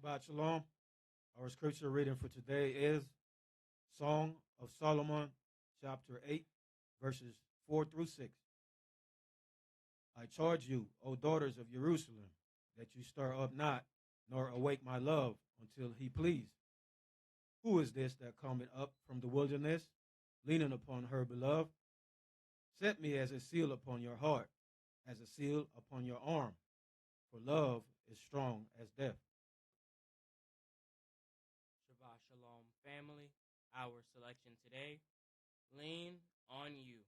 Shabbat Shalom. Our scripture reading for today is Song of Solomon, chapter 8, verses 4 through 6. I charge you, O daughters of Jerusalem, that you stir up not, nor awake my love, until he please. Who is this that cometh up from the wilderness, leaning upon her beloved? Set me as a seal upon your heart, as a seal upon your arm, for love is strong as death. Shabbat Shalom, family. Our selection today, Lean on You.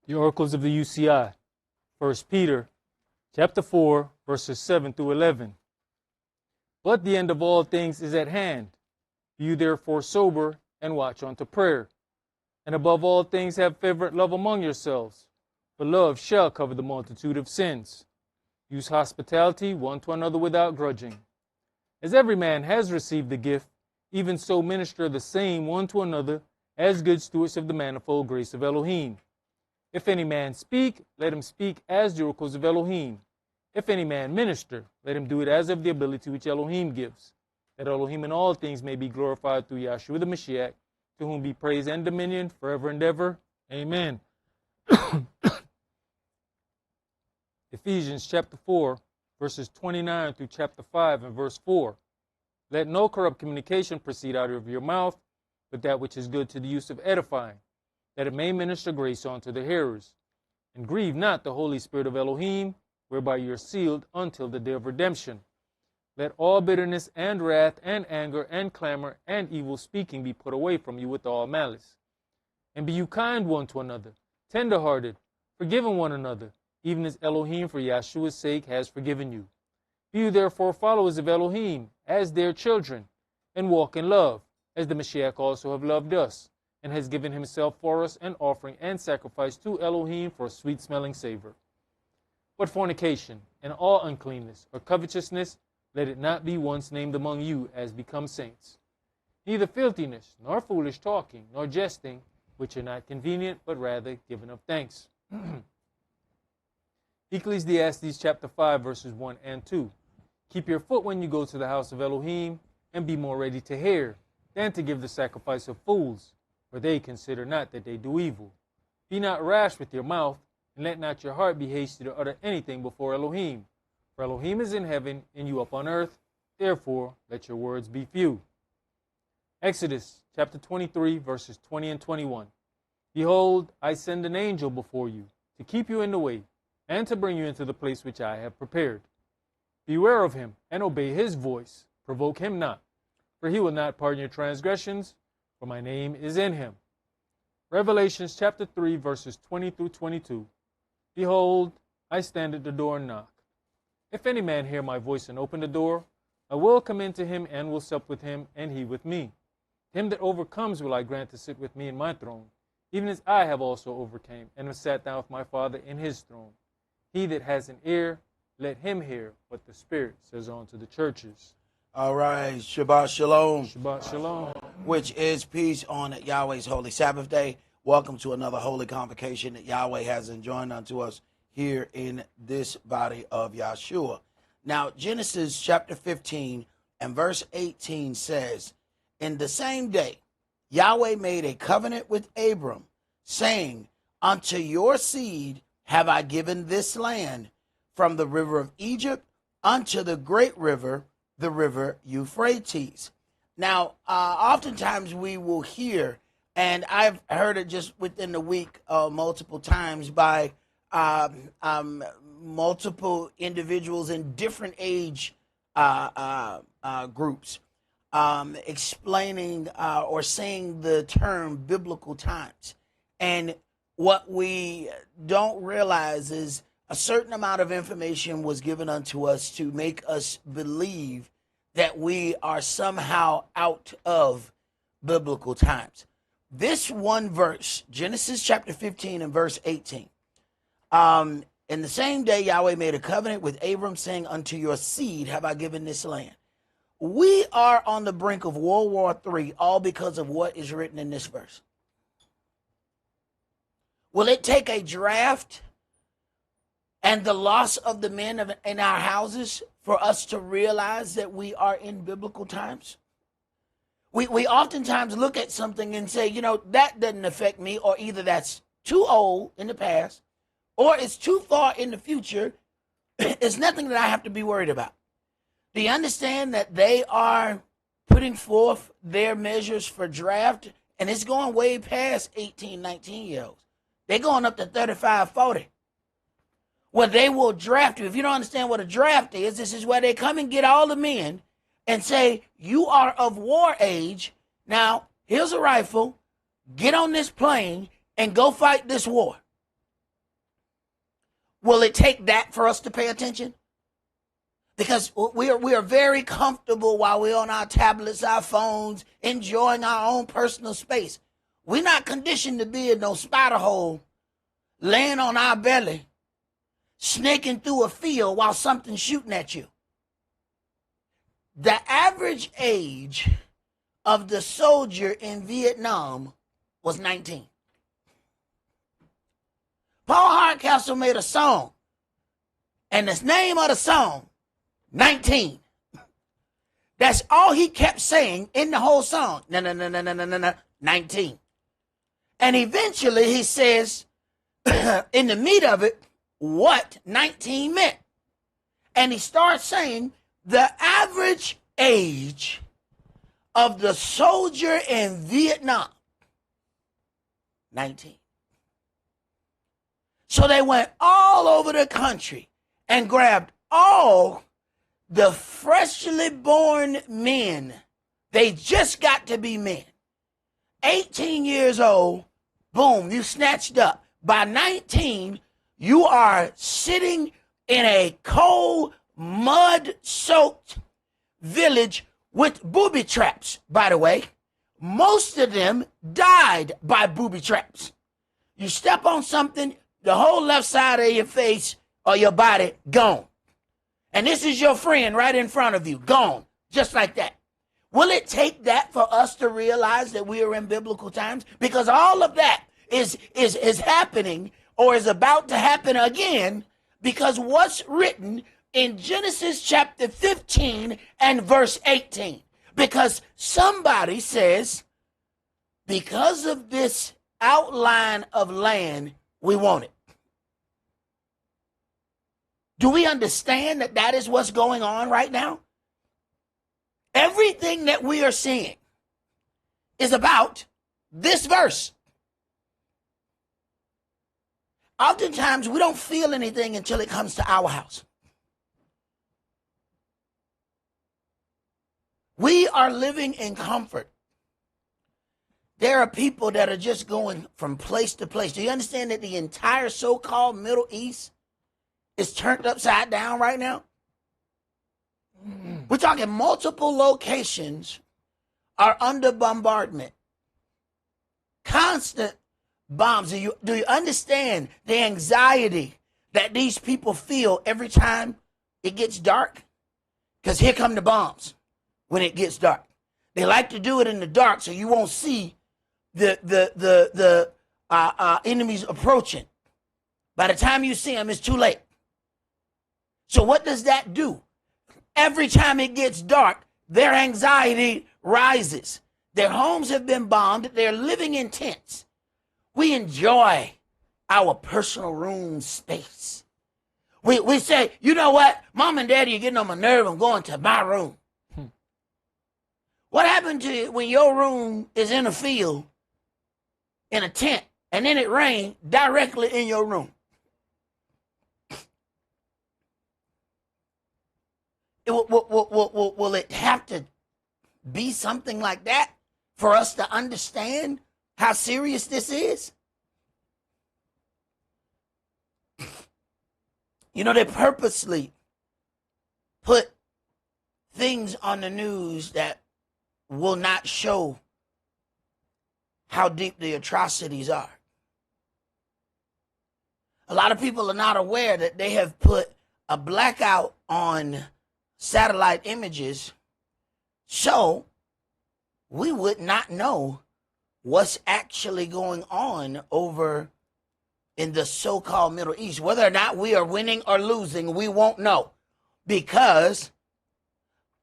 The oracles of the UCI, 1 Peter chapter 4, verses 7 through 11. But the end of all things is at hand. Be you therefore sober and watch unto prayer. And above all things have fervent love among yourselves, for love shall cover the multitude of sins. Use hospitality one to another without grudging. As every man has received the gift, even so minister the same one to another as good stewards of the manifold grace of Elohim. If any man speak, let him speak as the oracles of Elohim. If any man minister, let him do it as of the ability which Elohim gives, that Elohim in all things may be glorified through Yahshua the Mashiach, to whom be praise and dominion forever and ever. Amen. Ephesians chapter 4, verses 29 through chapter 5 and verse 4. Let no corrupt communication proceed out of your mouth, but that which is good to the use of edifying, that it may minister grace unto the hearers. And grieve not the Holy Spirit of Elohim, whereby you are sealed until the day of redemption. Let all bitterness and wrath and anger and clamor and evil speaking be put away from you with all malice. And be you kind one to another, tender-hearted, forgiving one another, even as Elohim for Yahshua's sake has forgiven you. Be you therefore followers of Elohim, as their children, and walk in love, as the Mashiach also have loved us, and has given himself for us an offering and sacrifice to Elohim for a sweet-smelling savor. But fornication, and all uncleanness, or covetousness, let it not be once named among you as become saints. Neither filthiness, nor foolish talking, nor jesting, which are not convenient, but rather giving of thanks. Ecclesiastes chapter 5, verses 1 and 2. Keep your foot when you go to the house of Elohim, and be more ready to hear than to give the sacrifice of fools, for they consider not that they do evil. Be not rash with your mouth, and let not your heart be hasty to utter anything before Elohim. For Elohim is in heaven, and you upon earth. Therefore, let your words be few. Exodus chapter 23, verses 20 and 21. Behold, I send an angel before you, to keep you in the way, and to bring you into the place which I have prepared. Beware of him, and obey his voice. Provoke him not, for he will not pardon your transgressions, for my name is in him. Revelations chapter 3, verses 20 through 22. Behold, I stand at the door and knock. If any man hear my voice and open the door, I will come into him and will sup with him, and he with me. Him that overcomes will I grant to sit with me in my throne, even as I have also overcame, and have sat down with my Father in his throne. He that has an ear, let him hear what the Spirit says unto the churches. All right, Shabbat Shalom. Shabbat Shalom. Which is peace on Yahweh's Holy Sabbath Day. Welcome to another holy convocation that Yahweh has enjoined unto us here in this body of Yahshua. Now, Genesis chapter 15 and verse 18 says, in the same day, Yahweh made a covenant with Abram, saying, unto your seed have I given this land, from the river of Egypt unto the great river, the river Euphrates. Now, oftentimes we will hear, and I've heard it just within the week multiple times by multiple individuals in different age groups explaining or saying the term biblical times. And what we don't realize is a certain amount of information was given unto us to make us believe that we are somehow out of biblical times. This one verse, Genesis chapter 15 and verse 18, in the same day Yahweh made a covenant with Abram, saying, unto your seed have I given this land. We are on the brink of World War III, all because of what is written in this verse. Will it take a draft and the loss of the men in our houses for us to realize that we are in biblical times? We oftentimes look at something and say, you know, that doesn't affect me, or either that's too old in the past, or it's too far in the future. It's nothing that I have to be worried about. Do you understand that they are putting forth their measures for draft, and it's going way past 18, 19-year-olds. They're going up to 35, 40. Well, they will draft you. If you don't understand what a draft is, this is where they come and get all the men and say, you are of war age. Now, here's a rifle. Get on this plane and go fight this war. Will it take that for us to pay attention? Because we are very comfortable while we're on our tablets, our phones, enjoying our own personal space. We're not conditioned to be in no spider hole, laying on our belly, snaking through a field while something's shooting at you. The average age of the soldier in Vietnam was 19. Paul Hardcastle made a song, and the name of the song, 19. That's all he kept saying in the whole song. No, 19. And eventually he says, in the meat of it, what 19 meant. And he starts saying the average age of the soldier in Vietnam, 19. So they went all over the country and grabbed all the freshly born men. They just got to be men. 18 years old, boom, you snatched up. By 19, you are sitting in a cold, mud-soaked village with booby traps, by the way. Most of them died by booby traps. You step on something, the whole left side of your face or your body gone. And this is your friend right in front of you, gone, just like that. Will it take that for us to realize that we are in biblical times? Because all of that is happening or is about to happen again, because what's written in Genesis chapter 15 and verse 18. Because somebody says, because of this outline of land, we want it. Do we understand that that is what's going on right now? Everything that we are seeing is about this verse. Oftentimes, we don't feel anything until it comes to our house. We are living in comfort. There are people that are just going from place to place. Do you understand that the entire so-called Middle East is turned upside down right now? We're talking multiple locations are under bombardment. Constant bombs. Do you understand the anxiety that these people feel every time it gets dark? Because here come the bombs when it gets dark. They like to do it in the dark so you won't see the enemies approaching. By the time you see them, it's too late. So what does that do? Every time it gets dark, their anxiety rises. Their homes have been bombed. They're living in tents. We enjoy our personal room space. We say, you know what? Mom and Daddy are getting on my nerve. I'm going to my room. What happened to you when your room is in a field, in a tent, and then it rained directly in your room? Will it have to be something like that for us to understand how serious this is? You know, they purposely put things on the news that will not show how deep the atrocities are. A lot of people are not aware that they have put a blackout on satellite images so we would not know what's actually going on over in the so-called Middle East. Whether or not we are winning or losing, we won't know, because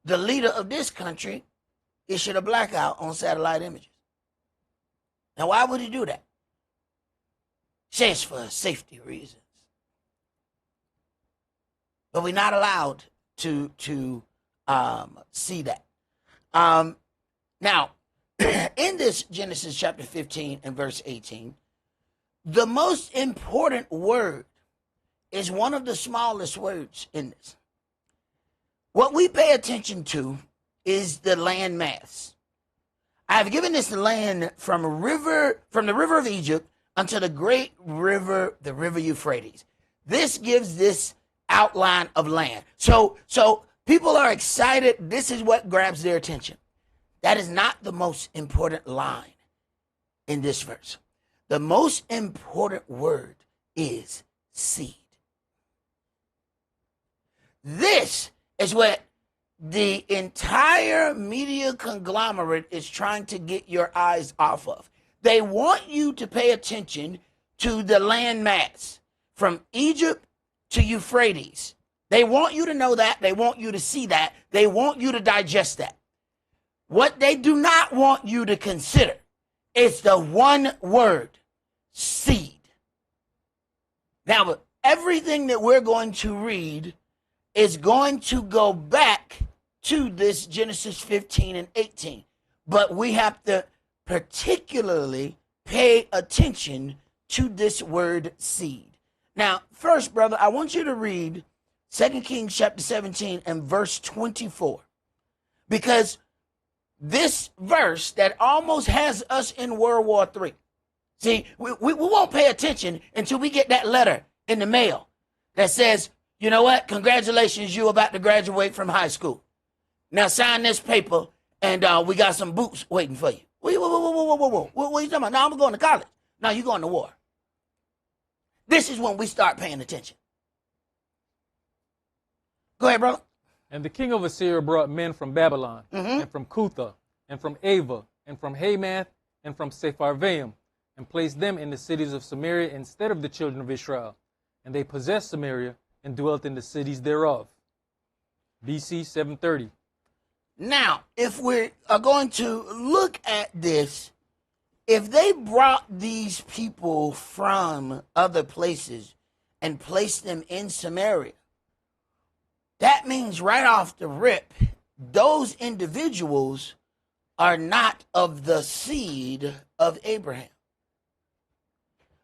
the leader of this country issued a blackout on satellite images. Now, why would he do that? Says for safety reasons. But we're not allowed to see that. Now, in this Genesis chapter 15 and verse 18, the most important word is one of the smallest words in this. What we pay attention to is the land mass. I've given this land from the river of Egypt unto the great river, the river Euphrates. this gives this outline of land. So people are excited. This is what grabs their attention. That is not the most important line in this verse. The most important word is seed. This is what the entire media conglomerate is trying to get your eyes off of. They want you to pay attention to the land mass from Egypt to Euphrates. They want you to know that. They want you to see that. They want you to digest that. What they do not want you to consider is the one word, seed. Now, everything that we're going to read is going to go back to this Genesis 15 and 18. But we have to particularly pay attention to this word seed. Now, first, brother, I want you to read 2 Kings chapter 17 and verse 24. Because this verse that almost has us in World War III. See, we won't pay attention until we get that letter in the mail that says, you know what? Congratulations, you're about to graduate from high school. Now sign this paper, and we got some boots waiting for you. Whoa. What are you talking about? No, I'm going to college. No, you're going to war. This is when we start paying attention. Go ahead, brother. And the king of Assyria brought men from Babylon, and from Cutha, and from Ava, and from Hamath, and from Sepharvaim, and placed them in the cities of Samaria instead of the children of Israel. And they possessed Samaria, and dwelt in the cities thereof. BC 730. Now, if we are going to look at this, if they brought these people from other places and placed them in Samaria, that means right off the rip, those individuals are not of the seed of Abraham.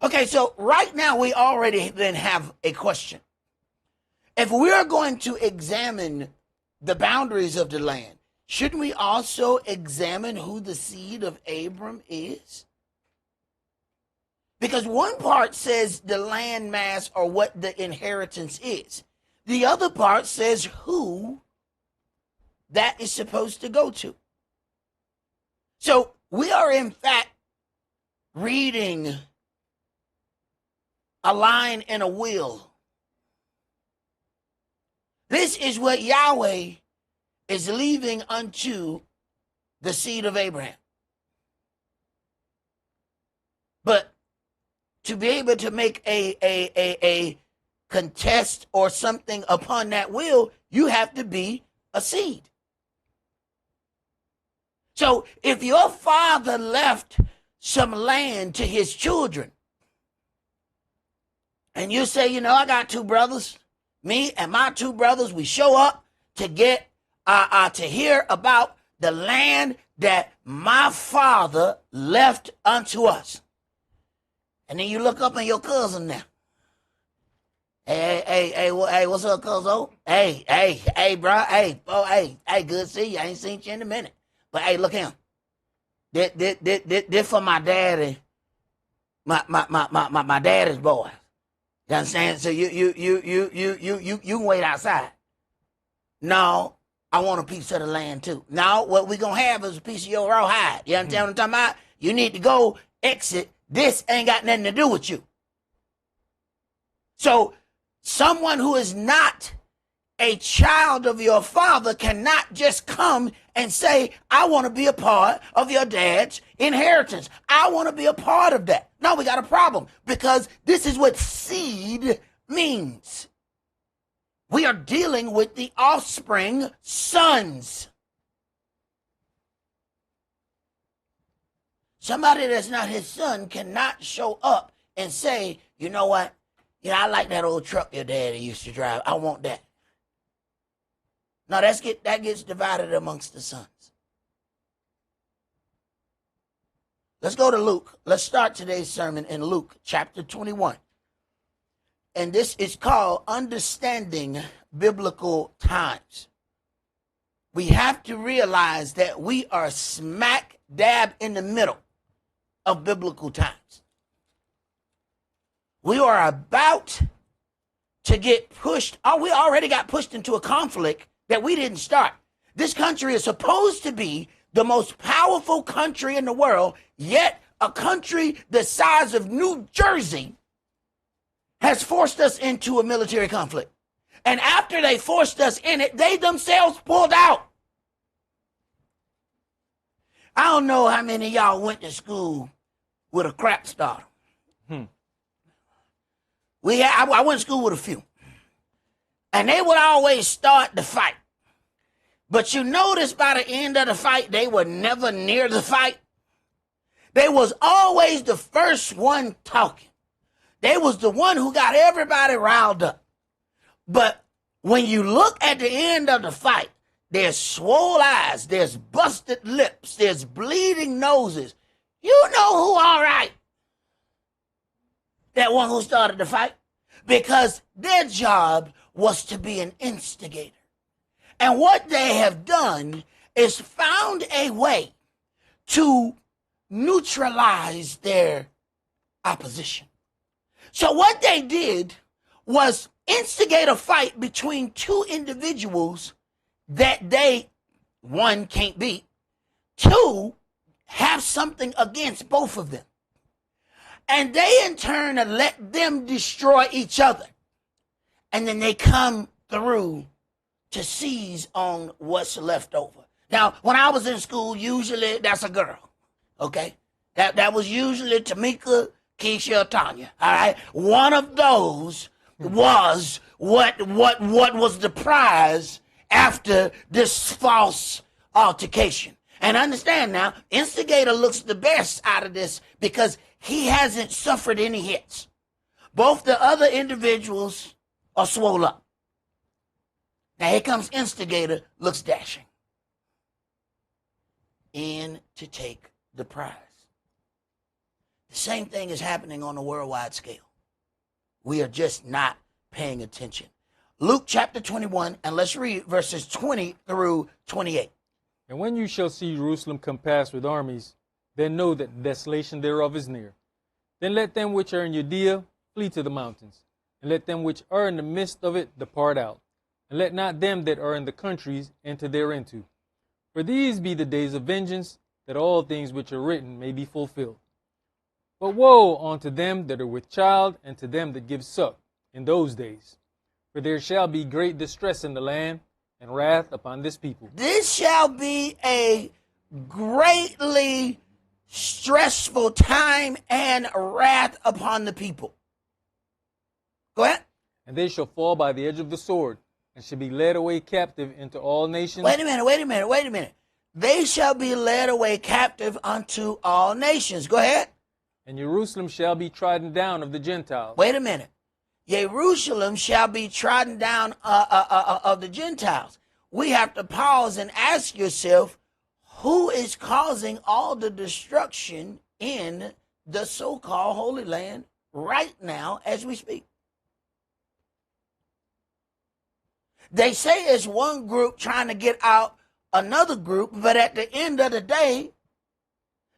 Okay, so right now we already then have a question. If we are going to examine the boundaries of the land, shouldn't we also examine who the seed of Abram is? Because one part says the land mass or what the inheritance is. The other part says who that is supposed to go to. So we are in fact reading a line in a wheel. This is what Yahweh is leaving unto the seed of Abraham. But to be able to make a contest or something upon that will, you have to be a seed. So if your father left some land to his children, and you say, you know, I got two brothers, me and my two brothers, we show up to get to hear about the land that my father left unto us. And then you look up at your cousin now. Hey, what's up, cousin? Hey, bro. Hey, good to see you. I ain't seen you in a minute. But hey, look him. This for my daddy, my daddy's boy. You understand? So you can wait outside. No, I want a piece of the land too. Now, what we gonna have is a piece of your raw hide. You understand what I'm talking about? You need to go exit. This ain't got nothing to do with you. So someone who is not a child of your father cannot just come and say, I want to be a part of your dad's inheritance. I want to be a part of that. No, we got a problem because this is what seed means. We are dealing with the offspring sons. Somebody that's not his son cannot show up and say, you know what? Yeah, I like that old truck your daddy used to drive. I want that. No, that gets divided amongst the sons. Let's go to Luke. Let's start today's sermon in Luke chapter 21. And this is called Understanding Biblical Times. We have to realize that we are smack dab in the middle of biblical times. We are about to get pushed. Oh, we already got pushed into a conflict that we didn't start. This country is supposed to be the most powerful country in the world, yet a country the size of New Jersey has forced us into a military conflict. And after they forced us in it, they themselves pulled out. I don't know how many of y'all went to school with a crap starter. I went to school with a few. And they would always start the fight. But you notice by the end of the fight, they were never near the fight. They was always the first one talking. They was the one who got everybody riled up. But when you look at the end of the fight, there's swole eyes, there's busted lips, there's bleeding noses. You know who all right? That one who started the fight. Because their job was to be an instigator. And what they have done is found a way to neutralize their opposition. So what they did was instigate a fight between two individuals that they, one, can't beat, two, have something against both of them. And they in turn let them destroy each other. And then they come through to seize on what's left over. Now, when I was in school, usually that's a girl, okay? That was usually Tamika, Keisha, or Tanya, all right? One of those was what was the prize after this false altercation. And understand now, instigator looks the best out of this because he hasn't suffered any hits. Both the other individuals are swole up. Now here comes instigator, looks dashing. In to take the prize. The same thing is happening on a worldwide scale. We are just not paying attention. Luke chapter 21, and let's read verses 20 through 28. And when you shall see Jerusalem compassed with armies, then know that the desolation thereof is near. Then let them which are in Judea flee to the mountains, and let them which are in the midst of it depart out. And let not them that are in the countries enter thereinto. For these be the days of vengeance, that all things which are written may be fulfilled. But woe unto them that are with child, and to them that give suck in those days. For there shall be great distress in the land, and wrath upon this people. This shall be a greatly stressful time and wrath upon the people. Go ahead. And they shall fall by the edge of the sword, and shall be led away captive into all nations. Wait a minute. They shall be led away captive unto all nations. Go ahead. And Jerusalem shall be trodden down of the Gentiles. Wait a minute. Jerusalem shall be trodden down of the Gentiles. We have to pause and ask yourself, who is causing all the destruction in the so-called Holy Land right now as we speak? They say it's one group trying to get out another group, but at the end of the day,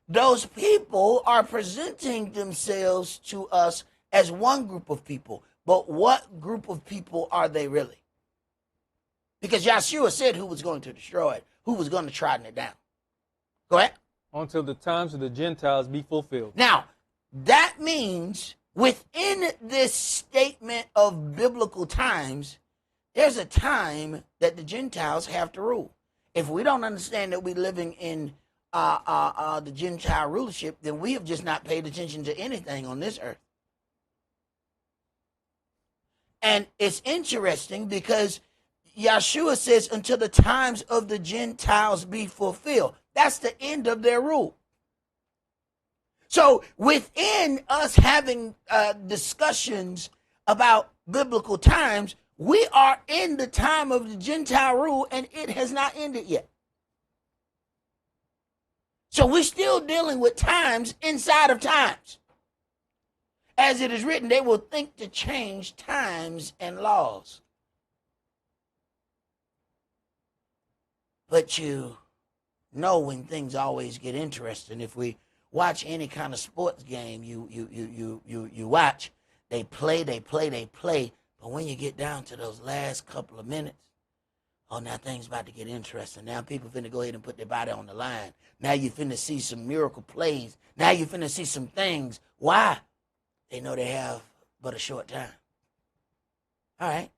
those people are presenting themselves to us as one group of people. But what group of people are they really? Because Yeshua said who was going to destroy it, who was going to trodden it down. Go ahead. Until the times of the Gentiles be fulfilled. Now, that means within this statement of biblical times, there's a time that the Gentiles have to rule. If we don't understand that we're living in the Gentile rulership, then we have just not paid attention to anything on this earth. And it's interesting because Yeshua says until the times of the Gentiles be fulfilled. That's the end of their rule. So within us having discussions about biblical times, we are in the time of the Gentile rule and it has not ended yet. So we're still dealing with times inside of times. As it is written, they will think to change times and laws. But you know when things always get interesting. If we watch any kind of sports game you watch, they play, But when you get down to those last couple of minutes, oh, now things about to get interesting. Now people finna go ahead and put their body on the line. Now you finna see some miracle plays. Now you finna see some things. Why? They know they have but a short time. All right.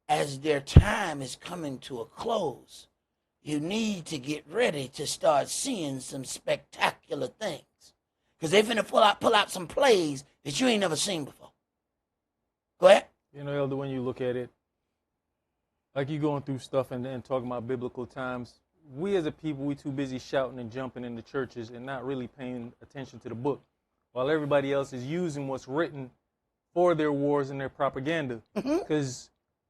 As their time is coming to a close, you need to get ready to start seeing some spectacular things. Because they're finna pull out some plays that you ain't never seen before. Go ahead. You know, Elder, when you look at it, like you going through stuff and then talking about biblical times, we as a people, we too busy shouting and jumping in the churches and not really paying attention to the book, while everybody else is using what's written for their wars and their propaganda. Because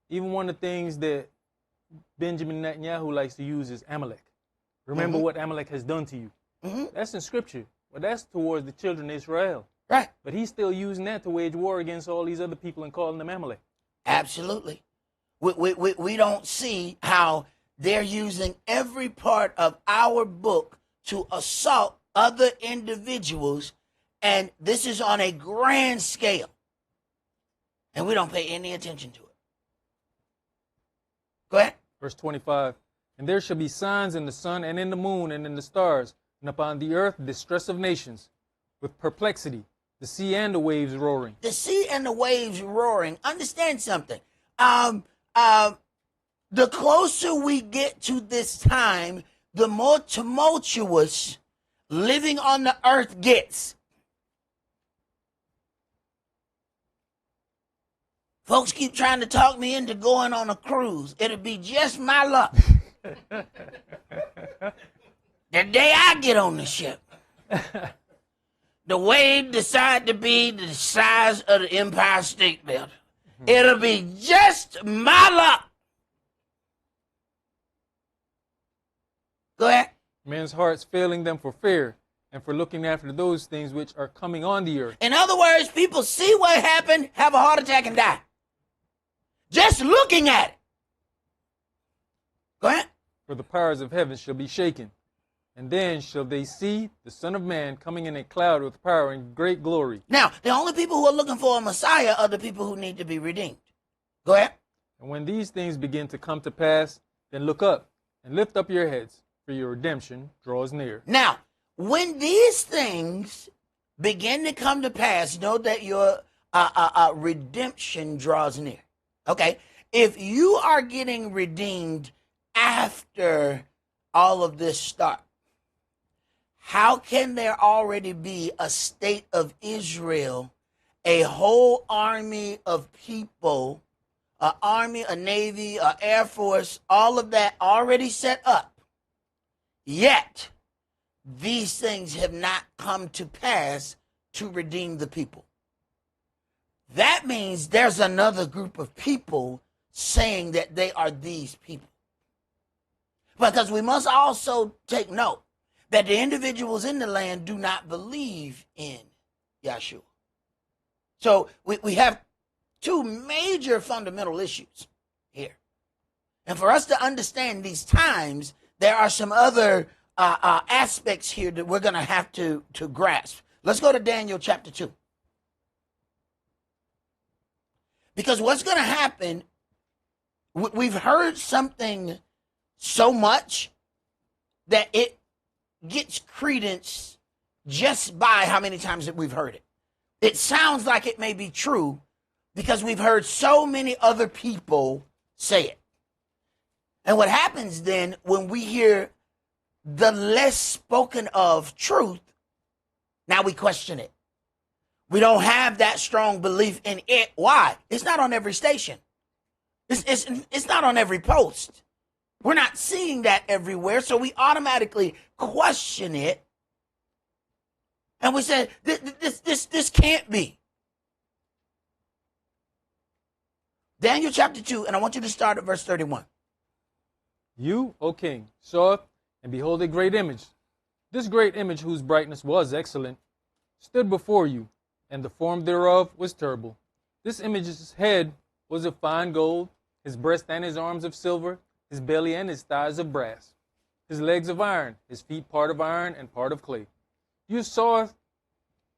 even one of the things that Benjamin Netanyahu likes to use is Amalek. Remember what Amalek has done to you. That's in Scripture. Well, that's towards the children of Israel. Right. But he's still using that to wage war against all these other people and calling them Amalek. Absolutely. We don't see how they're using every part of our book to assault other individuals, and this is on a grand scale, and we don't pay any attention to it. Go ahead. Verse 25, and there shall be signs in the sun and in the moon and in the stars, and upon the earth distress of nations, with perplexity, the sea and the waves roaring. The sea and the waves roaring. Understand something. The closer we get to this time, the more tumultuous living on the earth gets. Folks keep trying to talk me into going on a cruise. It'll be just my luck. The day I get on the ship, the wave decide to be the size of the Empire State Building. It'll be just my luck. Go ahead. Men's hearts failing them for fear and for looking after those things which are coming on the earth. In other words, people see what happened, have a heart attack, and die. Just looking at it. Go ahead. For the powers of heaven shall be shaken. And then shall they see the Son of Man coming in a cloud with power and great glory. Now, the only people who are looking for a Messiah are the people who need to be redeemed. Go ahead. And when these things begin to come to pass, then look up and lift up your heads, for your redemption draws near. Now, when these things begin to come to pass, know that your redemption draws near. Okay? If you are getting redeemed after all of this starts, how can there already be a state of Israel, a whole army of people, an army, a navy, an air force, all of that already set up? Yet, these things have not come to pass to redeem the people. That means there's another group of people saying that they are these people. Because we must also take note that the individuals in the land do not believe in Yahshua. So we have two major fundamental issues here. And for us to understand these times, there are some other aspects here that we're going to have to grasp. Let's go to Daniel chapter 2. Because what's going to happen, we've heard something so much that it gets credence just by how many times that we've heard it. It sounds like it may be true because we've heard so many other people say it. And what happens then when we hear the less spoken of truth, now we question it. We don't have that strong belief in it. Why? It's not on every station. It's not on every post. We're not seeing that everywhere, so we automatically question it. And we say, this can't be. Daniel chapter 2, and I want you to start at verse 31. You, O king, saw and behold a great image. This great image, whose brightness was excellent, stood before you, and the form thereof was terrible. This image's head was of fine gold, his breast and his arms of silver, his belly and his thighs of brass, his legs of iron, his feet part of iron and part of clay. You saw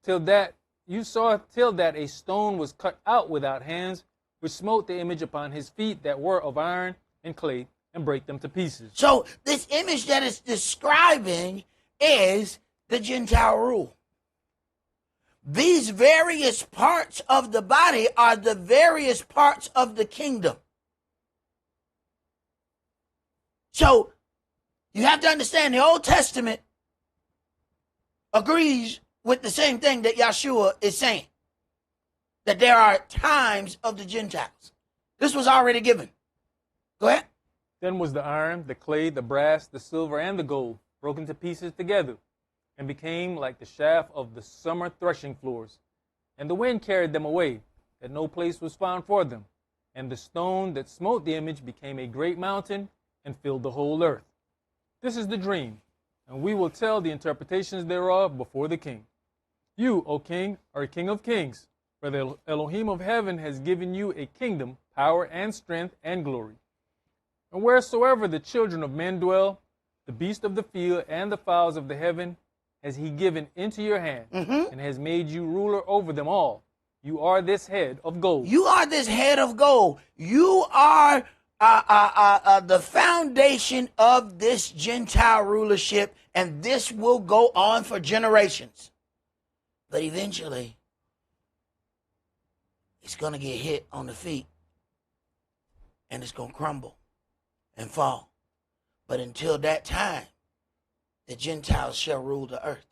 till that you saw till that a stone was cut out without hands, which smote the image upon his feet that were of iron and clay, and brake them to pieces. So this image that it's describing is the Gentile rule. These various parts of the body are the various parts of the kingdom. So you have to understand the Old Testament agrees with the same thing that Yeshua is saying, that there are times of the Gentiles. This was already given. Go ahead. Then was the iron, the clay, the brass, the silver, and the gold broken to pieces together, and became like the shaft of the summer threshing floors. And the wind carried them away, that no place was found for them. And the stone that smote the image became a great mountain, and filled the whole earth. This is the dream, and we will tell the interpretations thereof before the king. You, O king, are a king of kings, for the Elohim of heaven has given you a kingdom, power, and strength, and glory. And wheresoever the children of men dwell, the beasts of the field and the fowls of the heaven has he given into your hand, and has made you ruler over them all. You are this head of gold. You are this head of gold. You are the foundation of this Gentile rulership, and this will go on for generations. But eventually, it's going to get hit on the feet, and it's going to crumble and fall. But until that time, the Gentiles shall rule the earth.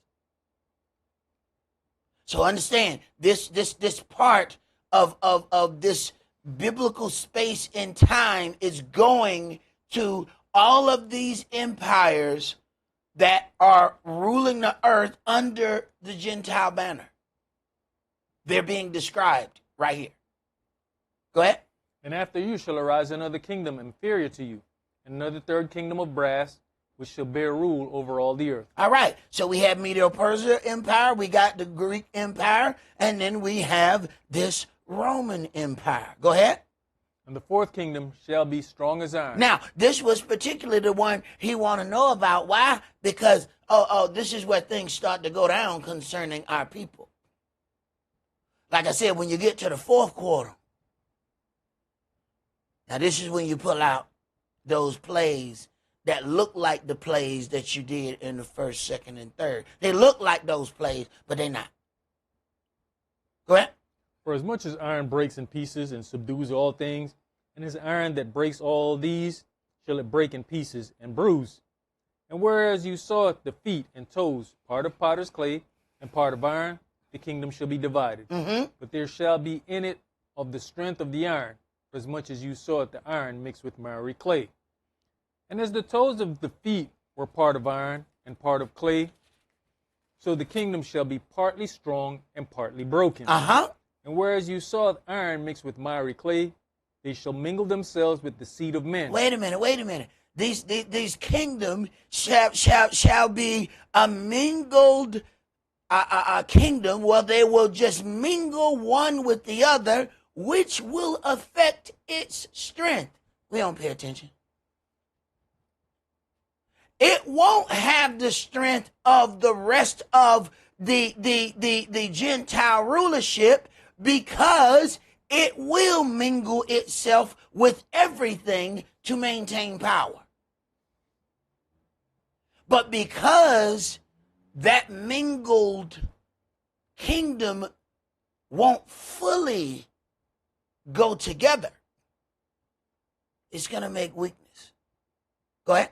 So understand, this part of this biblical space and time is going to all of these empires that are ruling the earth under the Gentile banner. They're being described right here. Go ahead. And after you shall arise another kingdom inferior to you, and another third kingdom of brass, which shall bear rule over all the earth. All right. So we have Medo-Persia Empire, we got the Greek Empire, and then we have this Roman Empire. Go ahead. And the fourth kingdom shall be strong as iron. Now, this was particularly the one he want to know about. Why? Because, this is where things start to go down concerning our people. Like I said, when you get to the fourth quarter, now this is when you pull out those plays that look like the plays that you did in the first, second, and third. They look like those plays, but they're not. Go ahead. For as much as iron breaks in pieces and subdues all things, and his iron that breaks all these, shall it break in pieces and bruise. And whereas you saw the feet and toes, part of potter's clay and part of iron, the kingdom shall be divided. But there shall be in it of the strength of the iron, for as much as you saw the iron mixed with miry clay. And as the toes of the feet were part of iron and part of clay, so the kingdom shall be partly strong and partly broken. And whereas you saw iron mixed with miry clay, they shall mingle themselves with the seed of men. Wait a minute. These kingdoms shall be a mingled kingdom where they will just mingle one with the other, which will affect its strength. We don't pay attention. It won't have the strength of the rest of the Gentile rulership, because it will mingle itself with everything to maintain power. But because that mingled kingdom won't fully go together, it's going to make weakness. Go ahead.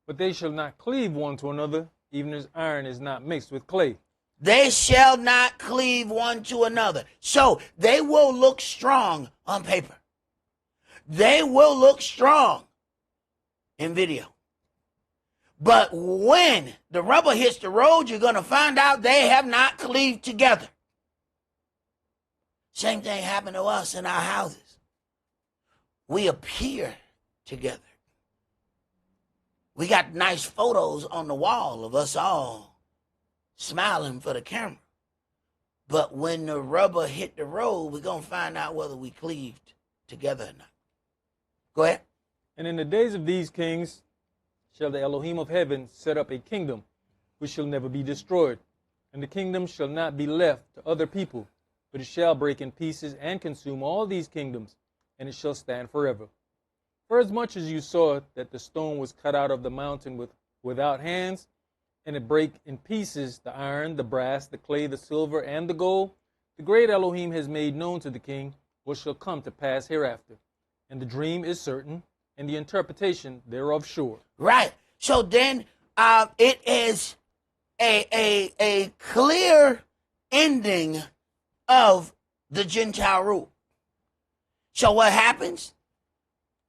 But they shall not cleave one to another, even as iron is not mixed with clay. They shall not cleave one to another. So they will look strong on paper. They will look strong in video. But when the rubber hits the road, you're going to find out they have not cleaved together. Same thing happened to us in our houses. We appear together. We got nice photos on the wall of us all smiling for the camera. But when the rubber hit the road, we're going to find out whether we cleaved together or not. Go ahead. And in the days of these kings shall the Elohim of heaven set up a kingdom which shall never be destroyed, And the kingdom shall not be left to other people, but it shall break in pieces and consume all these kingdoms, and it shall stand forever. For as much as you saw that the stone was cut out of the mountain without hands, and it brake in pieces the iron, the brass, the clay, the silver, and the gold, the great Elohim has made known to the king what shall come to pass hereafter. And the dream is certain, and the interpretation thereof sure. Right. So then it is a clear ending of the Gentile rule. So what happens?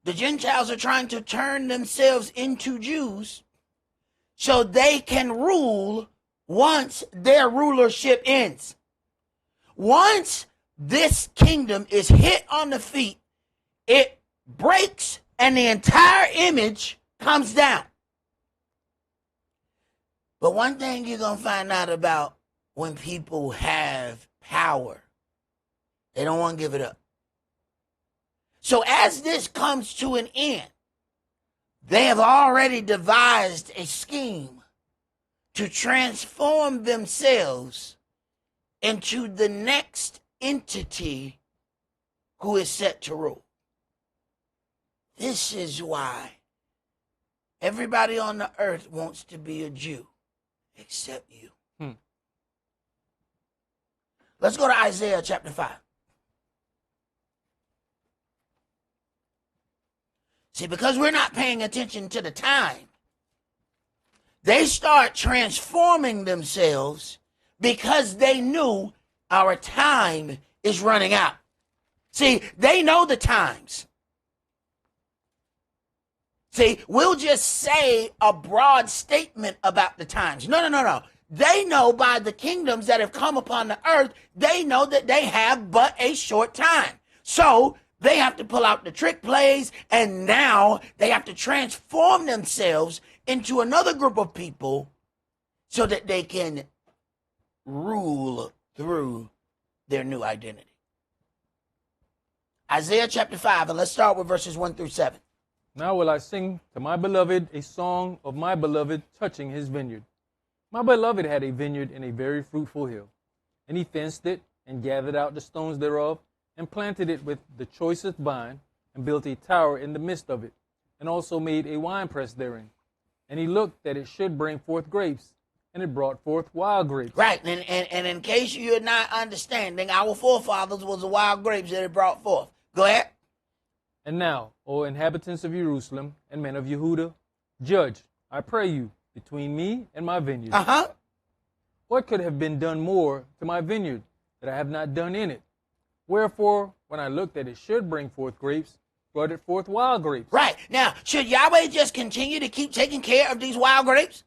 The Gentiles are trying to turn themselves into Jews so they can rule once their rulership ends. Once this kingdom is hit on the feet, it breaks and the entire image comes down. But one thing you're going to find out about when people have power, they don't want to give it up. So as this comes to an end, they have already devised a scheme to transform themselves into the next entity who is set to rule. This is why everybody on the earth wants to be a Jew, except you. Let's go to Isaiah chapter 5. See, because we're not paying attention to the time, they start transforming themselves because they knew our time is running out. See, they know the times. See, we'll just say a broad statement about the times. No. They know by the kingdoms that have come upon the earth, they know that they have but a short time. So they have to pull out the trick plays, and now they have to transform themselves into another group of people so that they can rule through their new identity. Isaiah chapter 5, and let's start with verses 1 through 7. Now will I sing to my beloved a song of my beloved touching his vineyard. My beloved had a vineyard in a very fruitful hill, and he fenced it and gathered out the stones thereof, and planted it with the choicest vine, and built a tower in the midst of it, and also made a winepress therein. And he looked that it should bring forth grapes, and it brought forth wild grapes. Right, and in case you're not understanding, our forefathers was the wild grapes that it brought forth. Go ahead. And now, O inhabitants of Jerusalem and men of Yehuda, judge, I pray you, between me and my vineyard. What could have been done more to my vineyard that I have not done in it? Wherefore, when I looked that it should bring forth grapes, brought it forth wild grapes. Right. Now, should Yahweh just continue to keep taking care of these wild grapes?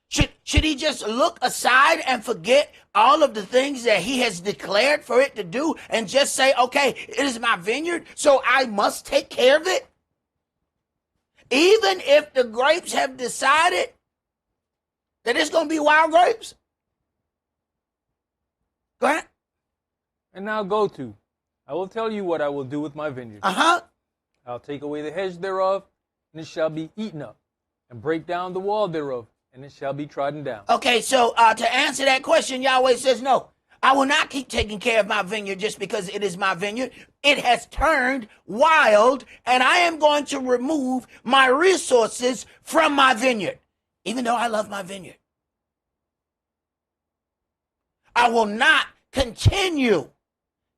Should he just look aside and forget all of the things that he has declared for it to do and just say, okay, it is my vineyard, so I must take care of it? Even if the grapes have decided that it's going to be wild grapes? Go ahead. And now go to, I will tell you what I will do with my vineyard. I'll take away the hedge thereof, and it shall be eaten up, and break down the wall thereof, and it shall be trodden down. Okay, so to answer that question, Yahweh says, no, I will not keep taking care of my vineyard just because it is my vineyard. It has turned wild, and I am going to remove my resources from my vineyard, even though I love my vineyard. I will not continue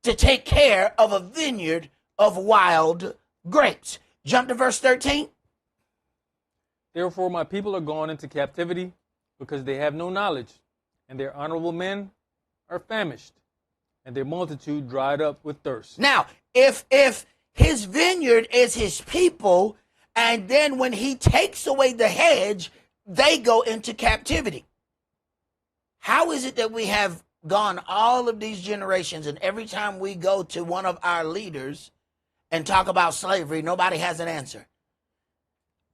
to take care of a vineyard of wild grapes. Jump to verse 13. Therefore my people are gone into captivity, because they have no knowledge, and their honorable men are famished, and their multitude dried up with thirst. Now, if his vineyard is his people, and then when he takes away the hedge, they go into captivity, how is it that we have gone all of these generations, and every time we go to one of our leaders and talk about slavery, nobody has an answer?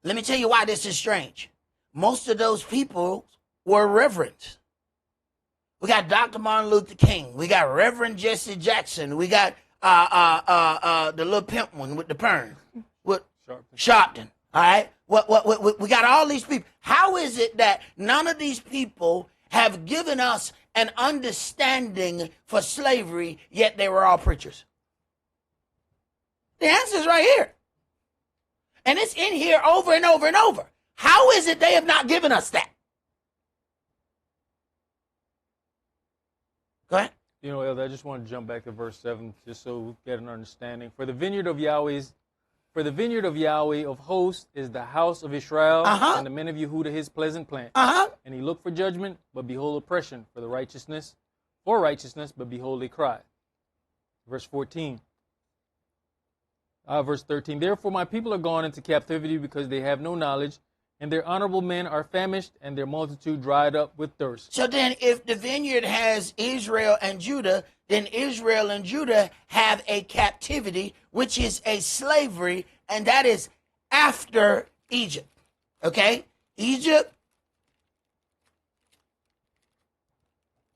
Let me tell you why this is strange. Most of those people were reverends. We got Dr. Martin Luther King. We got Reverend Jesse Jackson. We got the little pimp one with the perm, with Sharpton. All right, we got all these people. How is it that none of these people have given us an understanding for slavery, yet they were all preachers? The answer is right here. And it's in here over and over and over. How is it they have not given us that? Go ahead. You know, Elder, I just want to jump back to verse 7 just so we get an understanding. For the vineyard of Yahweh of hosts is the house of Israel, and the men of Yehuda his pleasant plant. And he looked for judgment, but behold oppression, for righteousness, but behold a cry. Verse 14. Verse 13. Therefore my people are gone into captivity because they have no knowledge, and their honorable men are famished, and their multitude dried up with thirst. So then if the vineyard has Israel and Judah, then Israel and Judah have a captivity, which is a slavery, and that is after Egypt. Okay? Egypt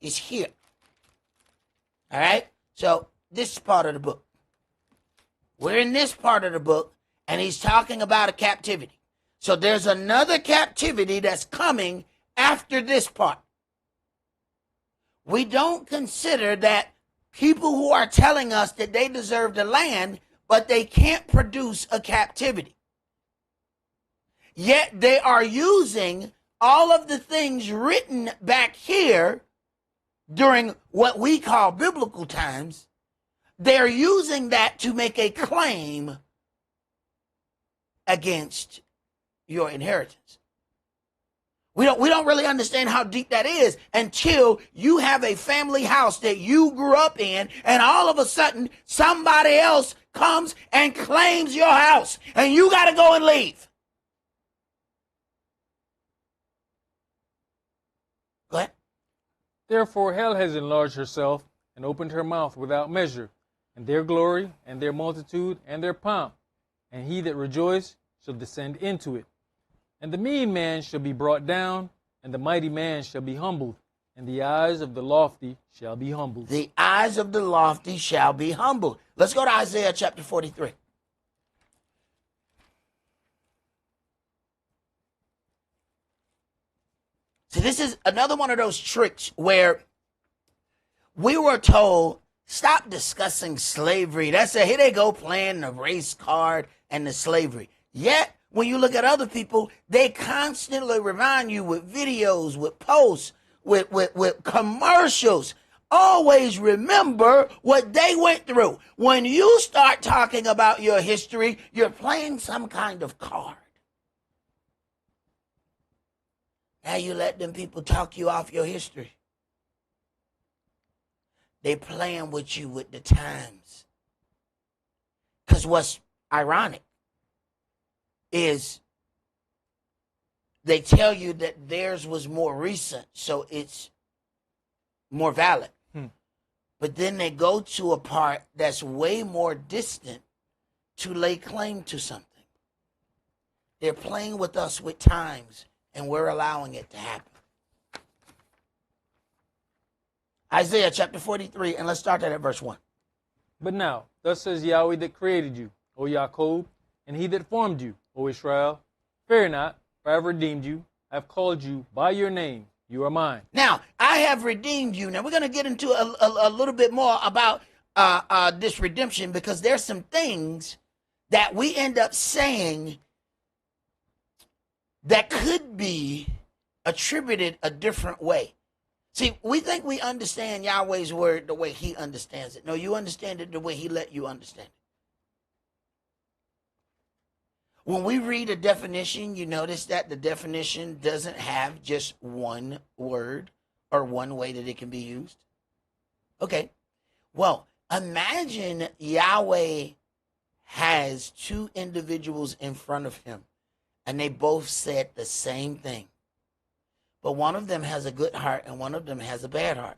is here. All right? So this is part of the book. We're in this part of the book, and he's talking about a captivity. So there's another captivity that's coming after this part. We don't consider that people who are telling us that they deserve the land, but they can't produce a captivity. Yet they are using all of the things written back here during what we call biblical times. They're using that to make a claim against your inheritance. We don't really understand how deep that is until you have a family house that you grew up in, and all of a sudden somebody else comes and claims your house, and you got to go and leave. Go ahead. Therefore hell has enlarged herself and opened her mouth without measure, and their glory and their multitude and their pomp, and he that rejoice shall descend into it. And the mean man shall be brought down, and the mighty man shall be humbled, and the eyes of the lofty shall be humbled. The eyes of the lofty shall be humbled. Let's go to Isaiah chapter 43. See, this is another one of those tricks where we were told, stop discussing slavery. That's here they go playing the race card and the slavery. Yet, when you look at other people, they constantly remind you with videos, with posts, with commercials. Always remember what they went through. When you start talking about your history, you're playing some kind of card. Now you let them people talk you off your history. They playing with you with the times. Because what's ironic is they tell you that theirs was more recent, so it's more valid. But then they go to a part that's way more distant to lay claim to something. They're playing with us with times, and we're allowing it to happen. Isaiah chapter 43, and let's start that at verse 1. But now, thus says Yahweh that created you, O Jacob, and he that formed you, O Israel. Fear not, for I have redeemed you. I have called you by your name. You are mine. Now, I have redeemed you. Now, we're going to get into a little bit more about this redemption, because there's some things that we end up saying that could be attributed a different way. See, we think we understand Yahweh's word the way he understands it. No, you understand it the way he let you understand it. When we read a definition, you notice that the definition doesn't have just one word or one way that it can be used. Okay, well, imagine Yahweh has two individuals in front of him, and they both said the same thing. But one of them has a good heart and one of them has a bad heart.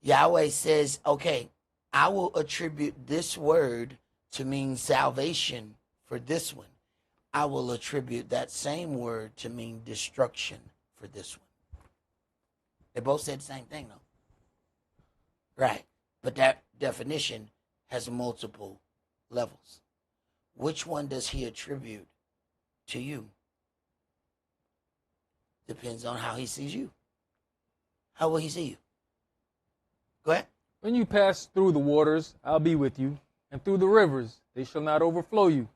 Yahweh says, okay, I will attribute this word to mean salvation for this one. I will attribute that same word to mean destruction for this one. They both said the same thing, though. Right. But that definition has multiple levels. Which one does he attribute to you? Depends on how he sees you. How will he see you? Go ahead. When you pass through the waters, I'll be with you, and through the rivers, they shall not overflow you.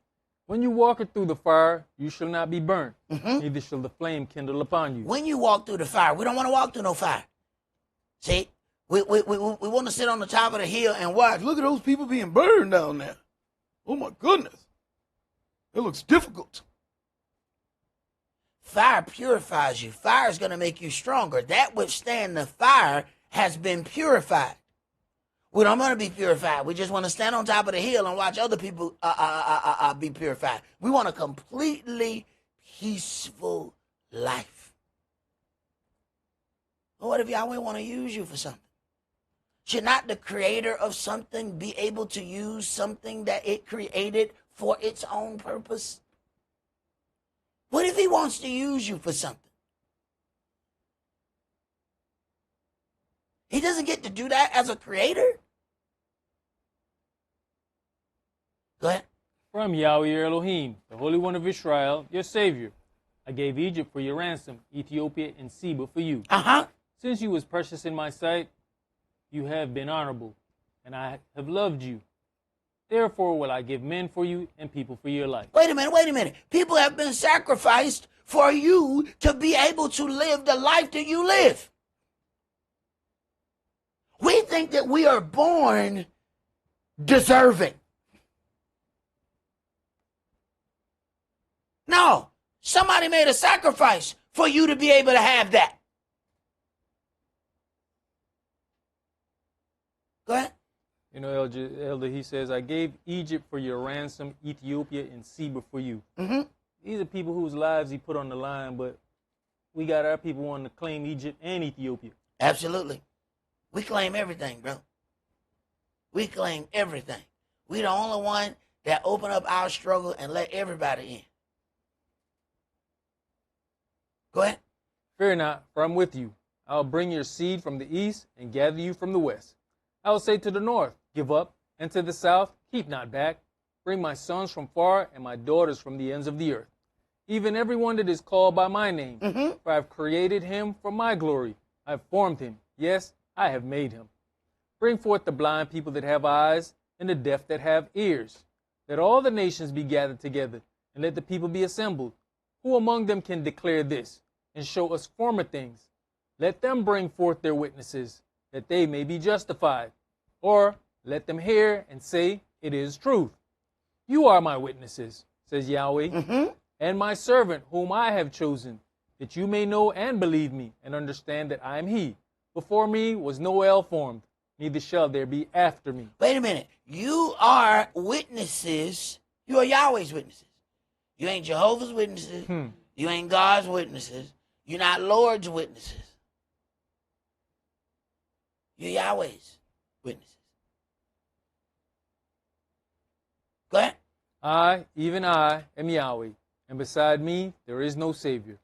When you walk through the fire, you shall not be burnt, neither shall the flame kindle upon you. When you walk through the fire, we don't want to walk through no fire. See, we want to sit on the top of the hill and watch. Look at those people being burned down there. Oh my goodness. It looks difficult. Fire purifies you. Fire is going to make you stronger. That which stand the fire has been purified. We don't want to be purified. We just want to stand on top of the hill and watch other people be purified. We want a completely peaceful life. Well, what if Yahweh want to use you for something? Should not the creator of something be able to use something that it created for its own purpose? What if he wants to use you for something? He doesn't get to do that as a creator? Go ahead. From Yahweh your Elohim, the Holy One of Israel, your Savior, I gave Egypt for your ransom, Ethiopia and Seba for you. Since you was precious in my sight, you have been honorable, and I have loved you. Therefore will I give men for you and people for your life. Wait a minute. People have been sacrificed for you to be able to live the life that you live. We think that we are born deserving. No, somebody made a sacrifice for you to be able to have that. Go ahead. You know, Elder, he says, I gave Egypt for your ransom, Ethiopia and Seba for you. These are people whose lives he put on the line, but we got our people wanting to claim Egypt and Ethiopia. Absolutely. We claim everything, bro. We claim everything. We the only one that open up our struggle and let everybody in. Go ahead. Fear not, for I'm with you. I'll bring your seed from the east and gather you from the west. I will say to the north, give up, and to the south, keep not back. Bring my sons from far and my daughters from the ends of the earth. Even everyone that is called by my name, for I have created him for my glory. I have formed him. Yes, I have made him. Bring forth the blind people that have eyes and the deaf that have ears. Let all the nations be gathered together, and let the people be assembled. Who among them can declare this and show us former things? Let them bring forth their witnesses, that they may be justified. Or let them hear and say, it is truth. You are my witnesses, says Yahweh, and my servant whom I have chosen, that you may know and believe me, and understand that I am he. Before me was no El formed, neither shall there be after me. Wait a minute. You are witnesses. You are Yahweh's witnesses. You ain't Jehovah's witnesses. You ain't God's witnesses. You're not Lord's witnesses. You're Yahweh's witnesses. Go ahead. I, even I, am Yahweh, and beside me there is no Savior.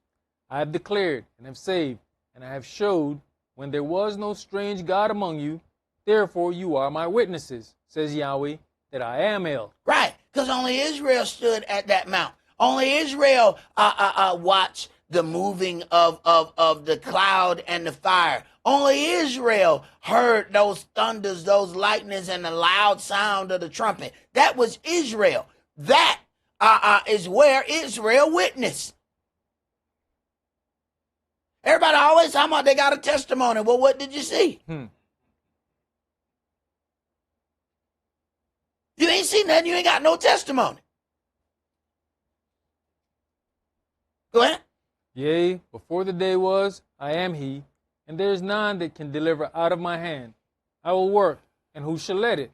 I have declared and have saved, and I have showed when there was no strange God among you. Therefore you are my witnesses, says Yahweh, that I am El. Right, because only Israel stood at that mount. Only Israel watched the moving of the cloud and the fire. Only Israel heard those thunders, those lightnings, and the loud sound of the trumpet. That was Israel. That is where Israel witnessed. Everybody always talking about they got a testimony. Well, what did you see? You ain't seen nothing. You ain't got no testimony. Go ahead. Yea, before the day was, I am he, and there is none that can deliver out of my hand. I will work, and who shall let it?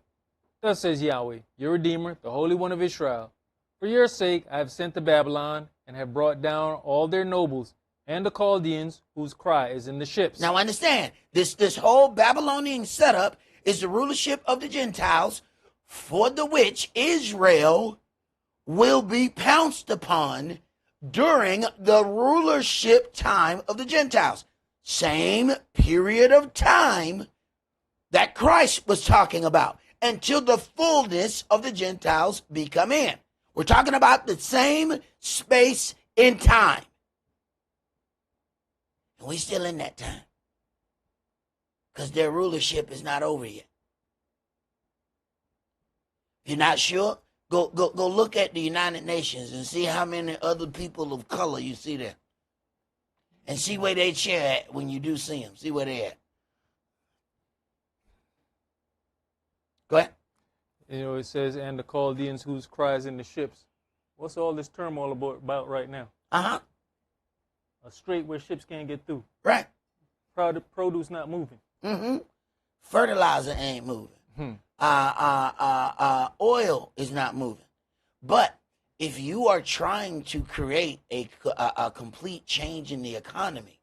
Thus says Yahweh, your Redeemer, the Holy One of Israel. For your sake I have sent to Babylon, and have brought down all their nobles, and the Chaldeans, whose cry is in the ships. Now understand, this whole Babylonian setup is the rulership of the Gentiles, for the which Israel will be pounced upon during the rulership time of the Gentiles. Same period of time that Christ was talking about, until the fullness of the Gentiles be come in. We're talking about the same space in time. And we still in that time. because their rulership is not over yet. If you're not sure, go look at the United Nations and see how many other people of color you see there. And see where they chair at when you do see them. See where they at. Go ahead. You know, it says, and the Chaldeans whose cries in the ships. What's all this turmoil about right now? Uh-huh. A strait where ships can't get through. Right. Produce not moving. Mm-hmm. Fertilizer ain't moving. Oil is not moving. But if you are trying to create a complete change in the economy,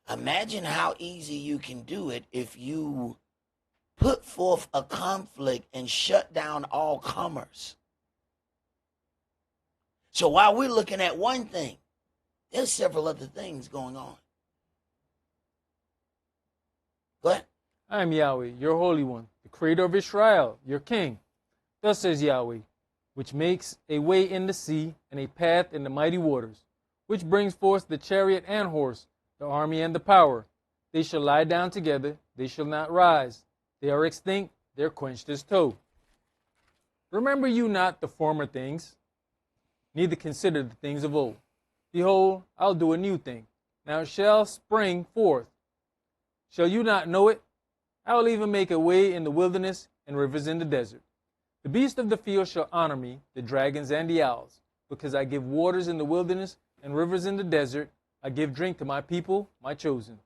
imagine how easy you can do it if you put forth a conflict and shut down all commerce. So while we're looking at one thing, there's several other things going on. Go ahead. I am Yahweh, your Holy One, the Creator of Israel, your King. Thus says Yahweh, which makes a way in the sea and a path in the mighty waters, which brings forth the chariot and horse, the army and the power. They shall lie down together, they shall not rise. They are extinct, they are quenched as tow. Remember you not the former things, neither consider the things of old. Behold, I'll do a new thing. Now it shall spring forth. Shall you not know it? I will even make a way in the wilderness and rivers in the desert. The beasts of the field shall honor me, the dragons and the owls, because I give waters in the wilderness and rivers in the desert. I give drink to my people, my chosen.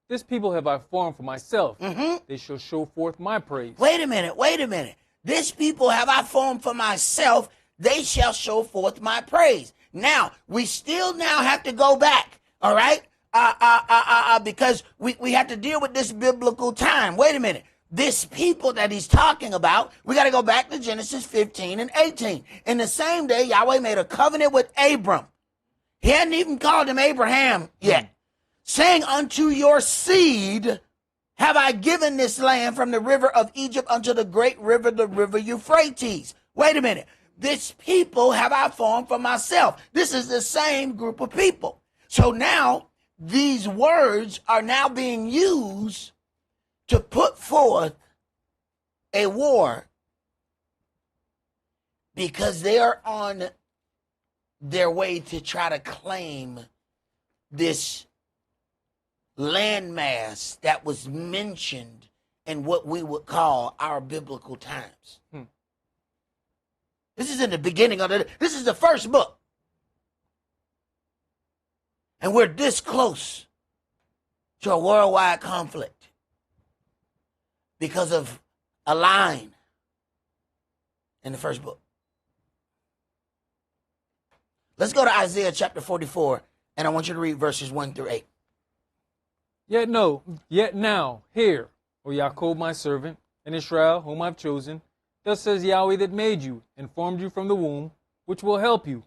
This people have I formed for myself. They shall show forth my praise. Wait a minute. This people have I formed for myself. They shall show forth my praise. Now, we still now have to go back, all right? Because we have to deal with this biblical time. Wait a minute. This people that he's talking about, we got to go back to Genesis 15 and 18. In the same day, Yahweh made a covenant with Abram. He hadn't even called him Abraham yet. Saying, unto your seed have I given this land from the river of Egypt unto the great river, the river Euphrates. Wait a minute. This people have I formed for myself. This is the same group of people. So now these words are now being used to put forth a war because they are on their way to try to claim this landmass that was mentioned in what we would call our biblical times. This is in the beginning of this is the first book. And we're this close to a worldwide conflict because of a line in the first book. Let's go to Isaiah chapter 44, and I want you to read verses 1 through 8. Yet now, hear, O Jacob my servant, and Israel whom I've chosen. Thus says Yahweh that made you, and formed you from the womb, which will help you.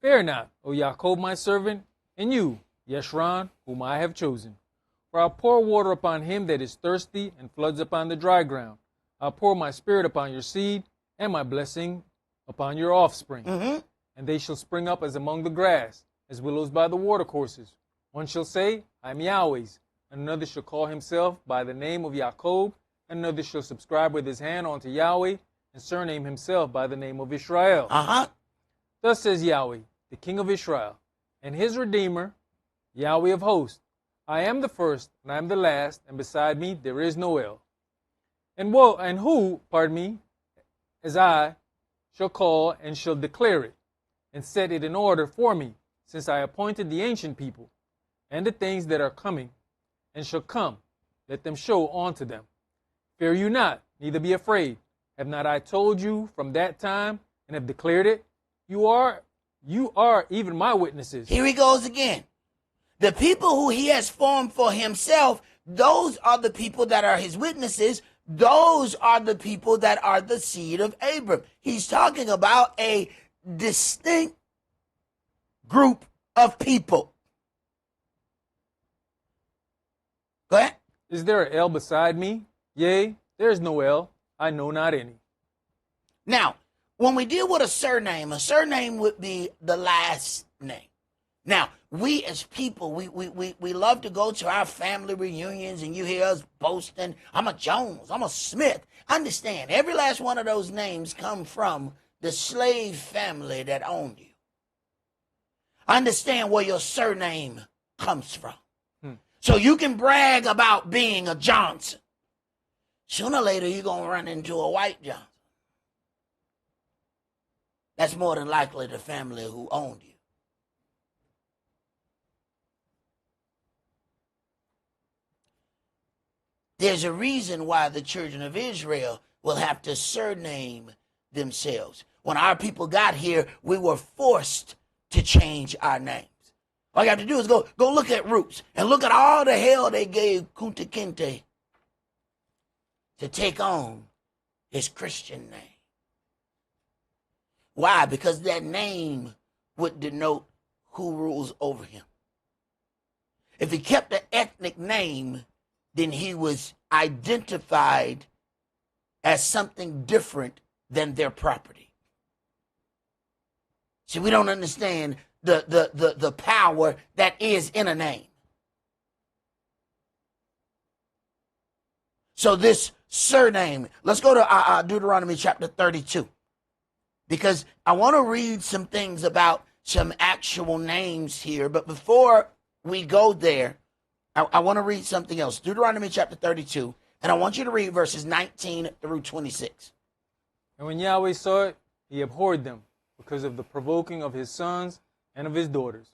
Fear not, O Jacob my servant, and you, Yeshurun, whom I have chosen. For I'll pour water upon him that is thirsty, and floods upon the dry ground. I'll pour my spirit upon your seed, and my blessing upon your offspring. And they shall spring up as among the grass, as willows by the watercourses. One shall say, I am Yahweh's. And another shall call himself by the name of Jacob. And another shall subscribe with his hand unto Yahweh, and surname himself by the name of Israel. Thus says Yahweh, the King of Israel, and his Redeemer, Yahweh of hosts. I am the first, and I am the last, and beside me there is no El. And who, as I, shall call and shall declare it, and set it in order for me, since I appointed the ancient people, and the things that are coming, and shall come, let them show unto them. Fear you not, neither be afraid. Have not I told you from that time, and have declared it? You are even my witnesses. Here he goes again. The people who he has formed for himself, those are the people that are his witnesses. Those are the people that are the seed of Abram. He's talking about a distinct group of people. Go ahead. Is there an El beside me? Yea, there is no El. I know not any. Now, when we deal with a surname would be the last name. Now, we as people, we love to go to our family reunions and you hear us boasting, I'm a Jones, I'm a Smith. Understand, every last one of those names come from the slave family that owned you. Understand where your surname comes from. So you can brag about being a Johnson. Sooner or later, you're going to run into a white Johnson. That's more than likely the family who owned you. There's a reason why the children of Israel will have to surname themselves. When our people got here, we were forced to change our names. All you have to do is go look at roots and look at all the hell they gave Kunta Kinte to take on his Christian name. Why? Because that name would denote who rules over him. If he kept the ethnic name, then he was identified as something different than their property. See, we don't understand the power that is in a name. So this surname, let's go to Deuteronomy chapter 32. Because I want to read some things about some actual names here. But before we go there, I want to read something else. Deuteronomy chapter 32. And I want you to read verses 19 through 26. And when Yahweh saw it, he abhorred them because of the provoking of his sons and of his daughters.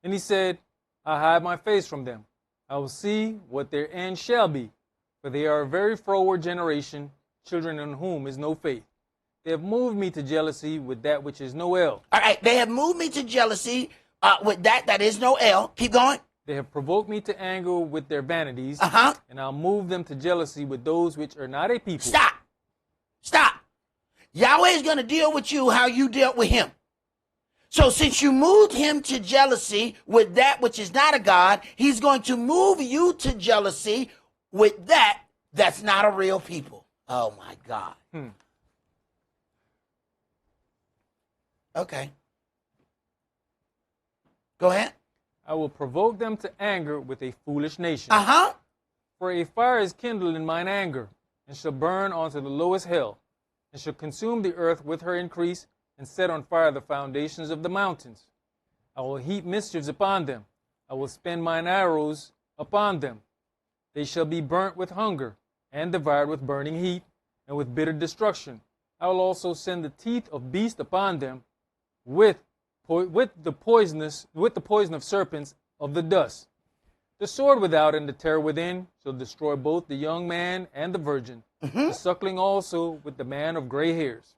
And he said, I hide my face from them. I will see what their end shall be. For they are a very froward generation, children in whom is no faith. They have moved me to jealousy with that which is no L. All right, they have moved me to jealousy with that is no L. Keep going. They have provoked me to anger with their vanities. And I'll move them to jealousy with those which are not a people. Stop. Yahweh is going to deal with you how you dealt with him. So since you moved him to jealousy with that which is not a God, he's going to move you to jealousy with that's not a real people. Oh, my God. Okay. Go ahead. I will provoke them to anger with a foolish nation. For a fire is kindled in mine anger, and shall burn unto the lowest hell, and shall consume the earth with her increase, and set on fire the foundations of the mountains. I will heap mischiefs upon them. I will spend mine arrows upon them. They shall be burnt with hunger, and devoured with burning heat, and with bitter destruction. I will also send the teeth of beasts upon them, with the poison of serpents of the dust. The sword without and the terror within shall destroy both the young man and the virgin, the suckling also with the man of gray hairs.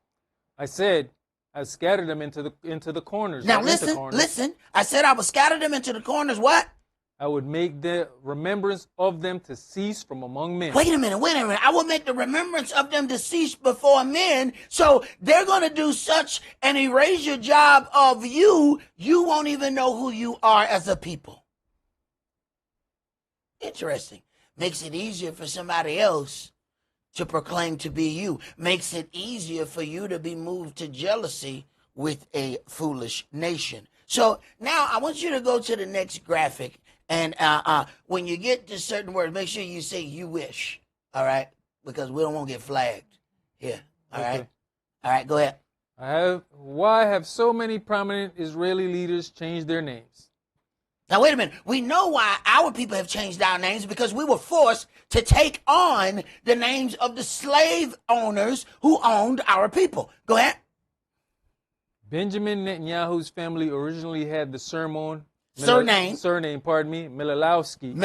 I said, I scattered them into the corners. Now listen. I said I would scatter them into the corners. What? I would make the remembrance of them to cease from among men. Wait a minute. I will make the remembrance of them to cease before men. So they're going to do such an erasure job of you, you won't even know who you are as a people. Interesting. Makes it easier for somebody else to proclaim to be you. Makes it easier for you to be moved to jealousy with a foolish nation. So now I want you to go to the next graphic. And when you get to certain words, make sure you say you wish, all right? Because we don't want to get flagged here, all right? All right, go ahead. Why have so many prominent Israeli leaders changed their names? Now, wait a minute. We know why our people have changed our names, because we were forced to take on the names of the slave owners who owned our people. Go ahead. Benjamin Netanyahu's family originally had the surname, Milakowski.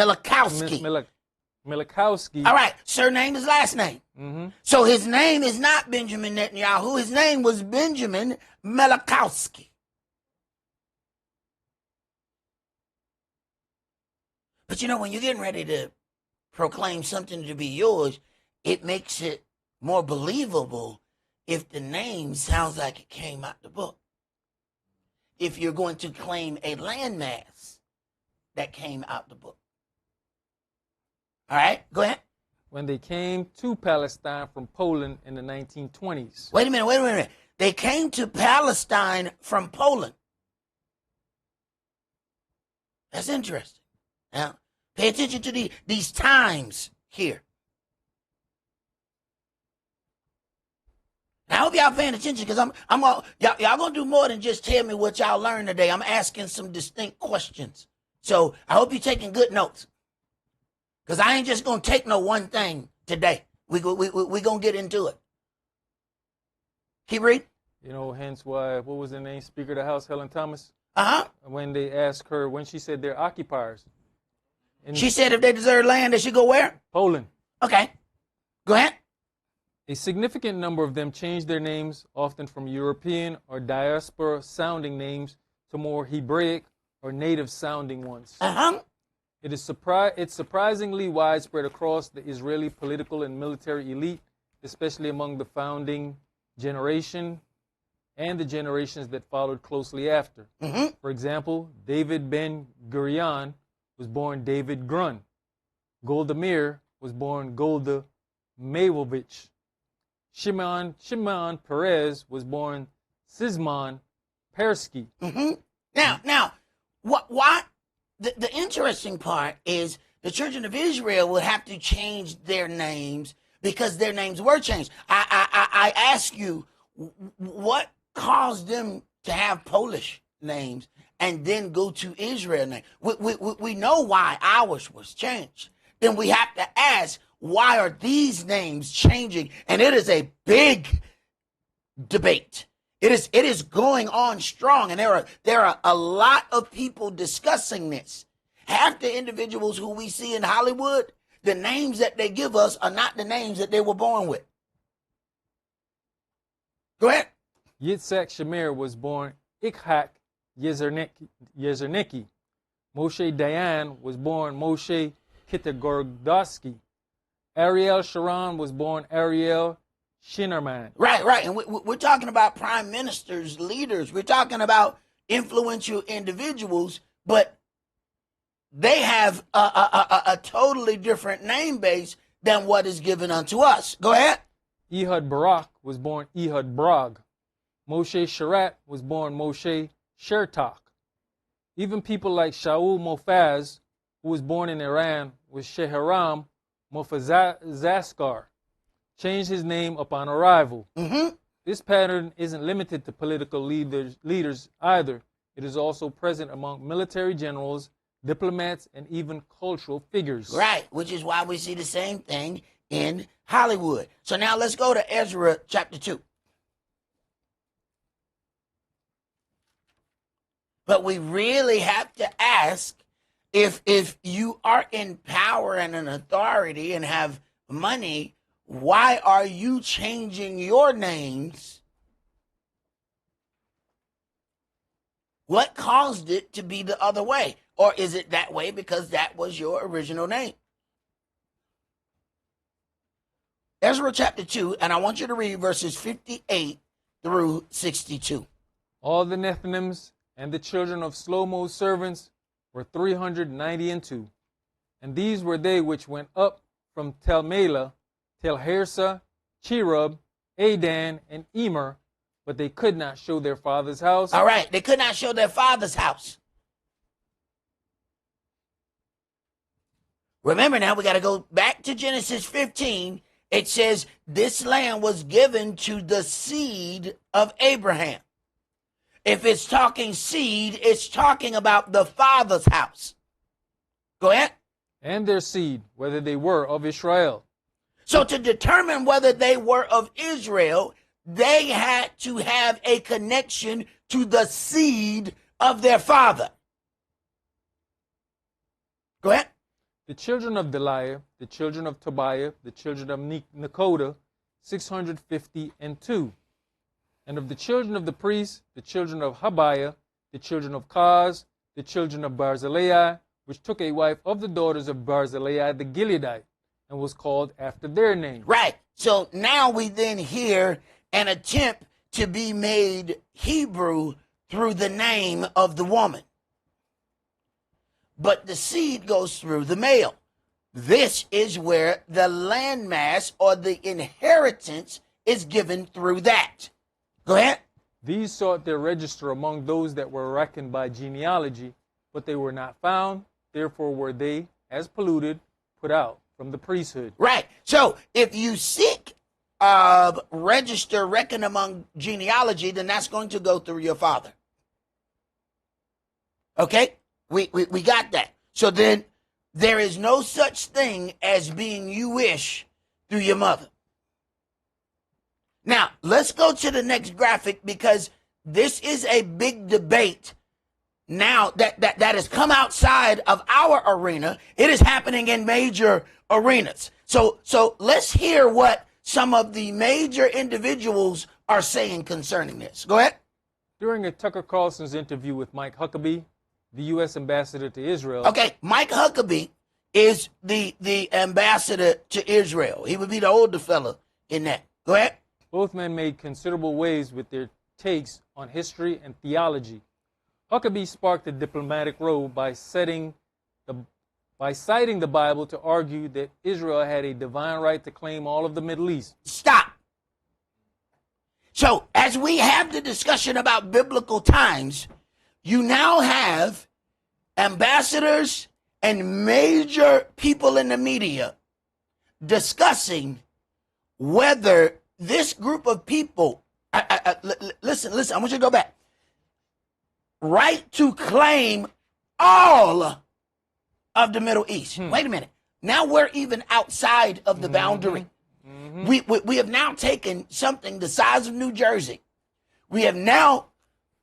Milakowski. All right, surname is last name. So his name is not Benjamin Netanyahu. His name was Benjamin Milakowski. But you know, when you're getting ready to proclaim something to be yours, it makes it more believable if the name sounds like it came out the book. If you're going to claim a landmass that came out the book. All right, go ahead. When they came to Palestine from Poland in the 1920s. Wait a minute. They came to Palestine from Poland. That's interesting. Now, pay attention to these times here. I hope y'all paying attention because y'all gonna do more than just tell me what y'all learned today. I'm asking some distinct questions. So I hope you're taking good notes. Because I ain't just gonna take no one thing today. We gonna get into it. Keep reading. You know, hence why, what was the name, Speaker of the House, Helen Thomas? Uh-huh. When they asked her, when she said they're occupiers. She said if they deserve land, they should go where? Poland. Okay. Go ahead. A significant number of them changed their names, often from European or diaspora-sounding names to more Hebraic or native-sounding ones. Uh-huh. It's surprisingly widespread across the Israeli political and military elite, especially among the founding generation and the generations that followed closely after. Mm-hmm. For example, David Ben-Gurion was born David Grun. Golda Meir was born Golda Meirowitz. Shimon Peres was born Sismon Persky. Mm-hmm. Now, why? The interesting part is the children of Israel would have to change their names because their names were changed. I ask you, what caused them to have Polish names and then go to Israel name? We know why ours was changed. Then we have to ask, why are these names changing? And it is a big debate. It is going on strong, and there are a lot of people discussing this. Half the individuals who we see in Hollywood, the names that they give us are not the names that they were born with. Go ahead. Yitzhak Shamir was born Ikhak Yezerniki. Moshe Dayan was born Moshe Kitagordowski. Ariel Sharon was born Ariel Shinnerman. Right. And we're talking about prime ministers, leaders. We're talking about influential individuals, but they have a totally different name base than what is given unto us. Go ahead. Ehud Barak was born Ehud Brag. Moshe Sharat was born Moshe Shertak. Even people like Shaul Mofaz, who was born in Iran, was Sheharam Mofazaskar, changed his name upon arrival. Mm-hmm. This pattern isn't limited to political leaders either. It is also present among military generals, diplomats, and even cultural figures. Right, which is why we see the same thing in Hollywood. So now let's go to Ezra chapter 2. But we really have to ask, if you are in power and an authority and have money, why are you changing your names? What caused it to be the other way? Or is it that way because that was your original name? Ezra chapter 2, and I want you to read verses 58 through 62. All the Nethinims and the children of Shlomo's servants were 392. And these were they which went up from Tel Mela, Tel Harsa, Cherub, Adan, and Emer, but they could not show their father's house. All right, they could not show their father's house. Remember now, we got to go back to Genesis 15. It says this land was given to the seed of Abraham. If it's talking seed, it's talking about the father's house. Go ahead. And their seed, whether they were of Israel. So to determine whether they were of Israel, they had to have a connection to the seed of their father. Go ahead. The children of Deliah, the children of Tobiah, the children of Nekoda, 652. And of the children of the priests, the children of Habiah, the children of Kaz, the children of Barzillai, which took a wife of the daughters of Barzillai the Gileadite, and was called after their name. Right. So now we then hear an attempt to be made Hebrew through the name of the woman. But the seed goes through the male. This is where the landmass or the inheritance is given through that. Go ahead. These sought their register among those that were reckoned by genealogy, but they were not found. Therefore were they, as polluted, put out from the priesthood. Right. So if you seek register, reckon among genealogy, then that's going to go through your father. Okay? We got that. So then there is no such thing as being Jewish through your mother. Now, let's go to the next graphic, because this is a big debate now that has come outside of our arena. It is happening in major arenas. So let's hear what some of the major individuals are saying concerning this. Go ahead. During a Tucker Carlson's interview with Mike Huckabee, the U.S. ambassador to Israel. Okay, Mike Huckabee is the ambassador to Israel. He would be the older fella in that. Go ahead. Both men made considerable waves with their takes on history and theology. Huckabee sparked a diplomatic row by citing the Bible to argue that Israel had a divine right to claim all of the Middle East. Stop. So, as we have the discussion about biblical times, you now have ambassadors and major people in the media discussing whether this group of people, listen, I want you to go back. Right to claim all of the Middle East. Wait a minute. Now we're even outside of the boundary. We have now taken something the size of New Jersey. We have now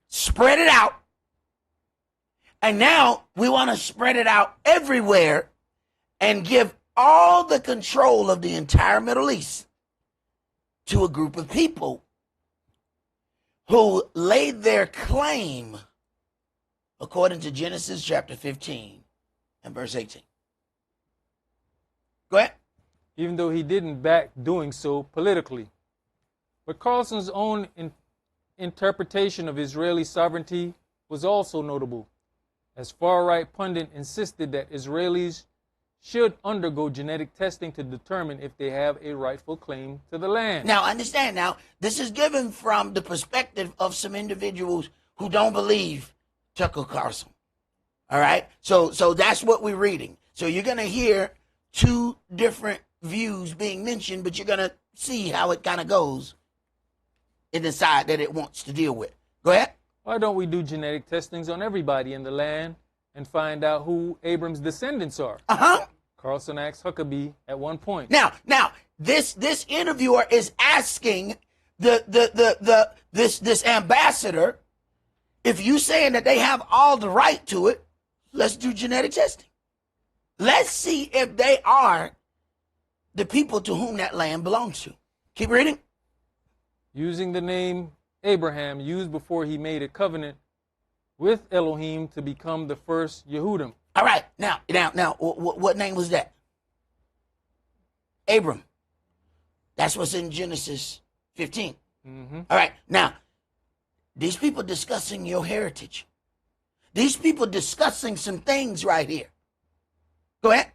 spread it out. And now we want to spread it out everywhere and give all the control of the entire Middle East to a group of people who laid their claim according to Genesis chapter 15 and verse 18. Go ahead. Even though he didn't back doing so politically. But Carlson's own interpretation of Israeli sovereignty was also notable, as far-right pundit insisted that Israelis should undergo genetic testing to determine if they have a rightful claim to the land. Now, understand now, this is given from the perspective of some individuals who don't believe Tucker Carlson. All right? So that's what we're reading. So you're going to hear two different views being mentioned, but you're going to see how it kind of goes in the side that it wants to deal with. Go ahead. Why don't we do genetic testings on everybody in the land and find out who Abram's descendants are? Carlson asked Huckabee at one point. Now, this interviewer is asking this ambassador, if you saying that they have all the right to it, let's do genetic testing. Let's see if they are the people to whom that land belongs to. Keep reading. Using the name Abraham used before he made a covenant with Elohim to become the first Yehudim. All right. Now, what name was that? Abram. That's what's in Genesis 15. All right. Now, these people discussing your heritage. These people discussing some things right here. Go ahead.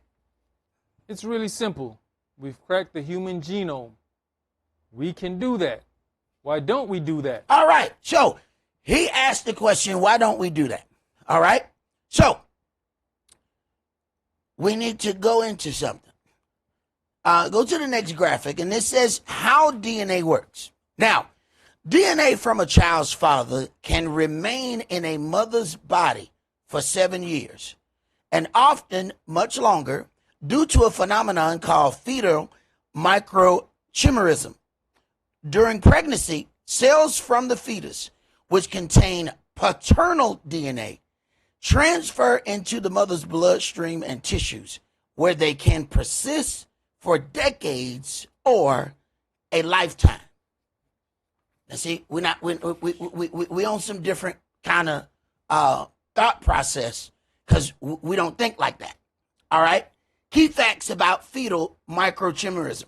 It's really simple. We've cracked the human genome. We can do that. Why don't we do that? All right. So he asked the question, why don't we do that? All right. So we need to go into something. Go to the next graphic, and this says how DNA works. Now, DNA from a child's father can remain in a mother's body for 7 years, and often much longer, due to a phenomenon called fetal microchimerism. During pregnancy, cells from the fetus, which contain paternal DNA, transfer into the mother's bloodstream and tissues, where they can persist for decades or a lifetime. Now, see, we on some different kind of thought process because we don't think like that. All right. Key facts about fetal microchimerism.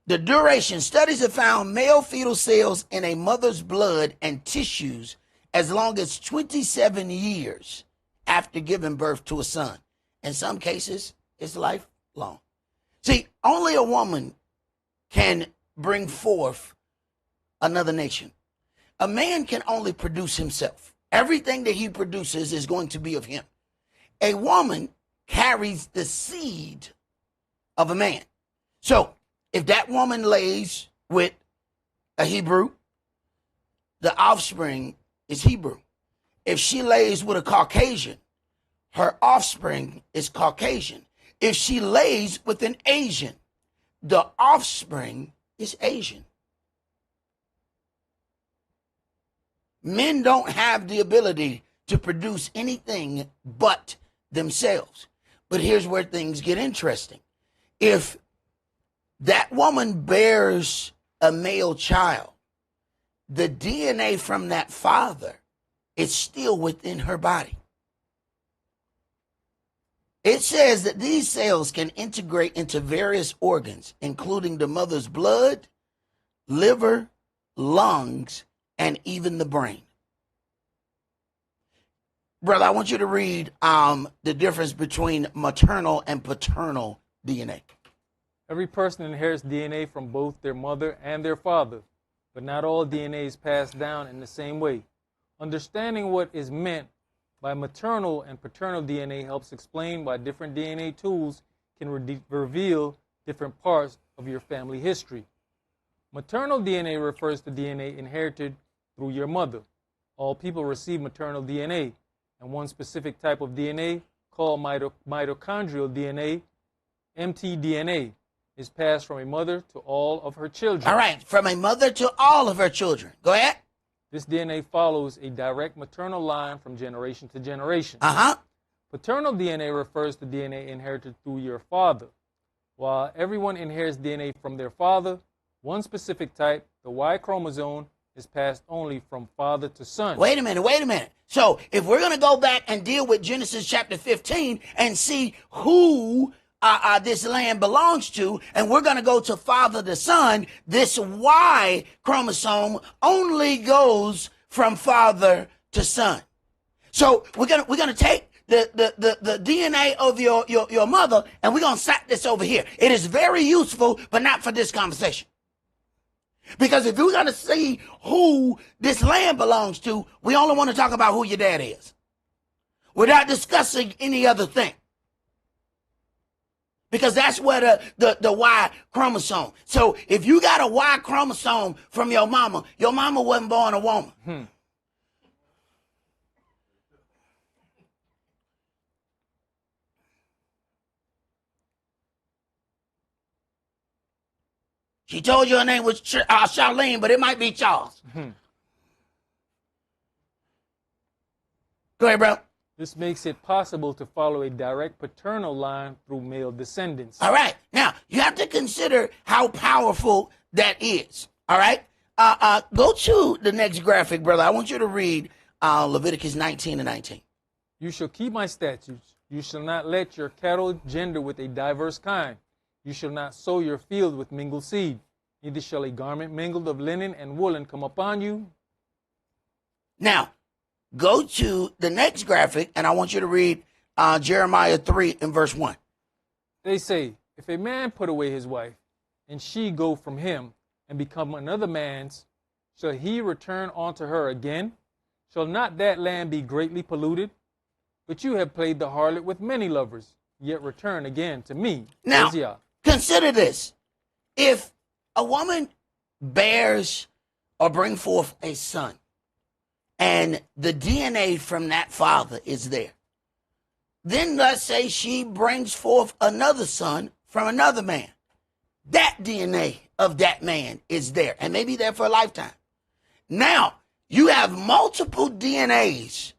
The duration. Studies have found male fetal cells in a mother's blood and tissues as long as 27 years after giving birth to a son. In some cases, it's lifelong. See, only a woman can bring forth another nation. A man can only produce himself. Everything that he produces is going to be of him. A woman carries the seed of a man. So if that woman lays with a Hebrew, the offspring is Hebrew. If she lays with a Caucasian, her offspring is Caucasian. If she lays with an Asian, the offspring is Asian. Men don't have the ability to produce anything but themselves. But here's where things get interesting. If that woman bears a male child, the DNA from that father is still within her body. It says that these cells can integrate into various organs, including the mother's blood, liver, lungs, and even the brain. Brother, I want you to read the difference between maternal and paternal DNA. Every person inherits DNA from both their mother and their father, but not all DNA is passed down in the same way. Understanding what is meant by maternal and paternal DNA helps explain why different DNA tools can reveal different parts of your family history. Maternal DNA refers to DNA inherited through your mother. All people receive maternal DNA, and one specific type of DNA, called mitochondrial DNA, mtDNA, is passed from a mother to all of her children. All right, from a mother to all of her children. Go ahead. This DNA follows a direct maternal line from generation to generation. Uh-huh. Paternal DNA refers to DNA inherited through your father. While everyone inherits DNA from their father, one specific type, the Y chromosome, is passed only from father to son. Wait a minute. So if we're going to go back and deal with Genesis chapter 15 and see who this land belongs to, and we're going to go to father to son, this Y chromosome only goes from father to son. So we're going to take the DNA of your mother, and we're going to set this over here. It is very useful, but not for this conversation. Because if we're going to see who this land belongs to, we only want to talk about who your dad is. We're not discussing any other thing. Because that's where the Y chromosome. So if you got a Y chromosome from your mama wasn't born a woman. She told you her name was Charlene, but it might be Charles. Go ahead, bro. This makes it possible to follow a direct paternal line through male descendants. All right. Now, you have to consider how powerful that is. All right. Go to the next graphic, brother. I want you to read Leviticus 19:19. You shall keep my statutes. You shall not let your cattle gender with a diverse kind. You shall not sow your field with mingled seed. Neither shall a garment mingled of linen and woolen come upon you. Now, go to the next graphic, and I want you to read Jeremiah 3 and verse 1. They say, if a man put away his wife, and she go from him, and become another man's, shall he return unto her again? Shall not that land be greatly polluted? But you have played the harlot with many lovers, yet return again to me. Now, says Yah. Consider this. If a woman bears or bring forth a son, and the DNA from that father is there, then let's say she brings forth another son from another man. That DNA of that man is there and may be there for a lifetime. Now, you have multiple DNAs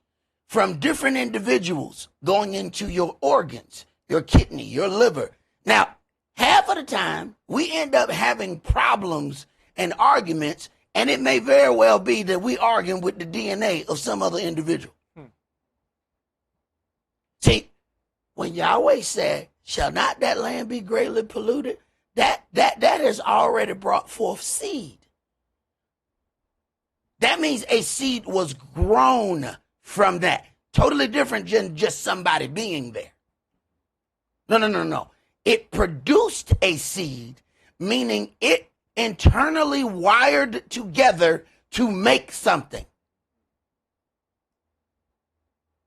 from different individuals going into your organs, your kidney, your liver. Now, half of the time, we end up having problems and arguments, and it may very well be that we arguing with the DNA of some other individual. See, when Yahweh said, shall not that land be greatly polluted? That has already brought forth seed. That means a seed was grown from that. Totally different than just somebody being there. No. It produced a seed, meaning it internally. internally wired together to make something.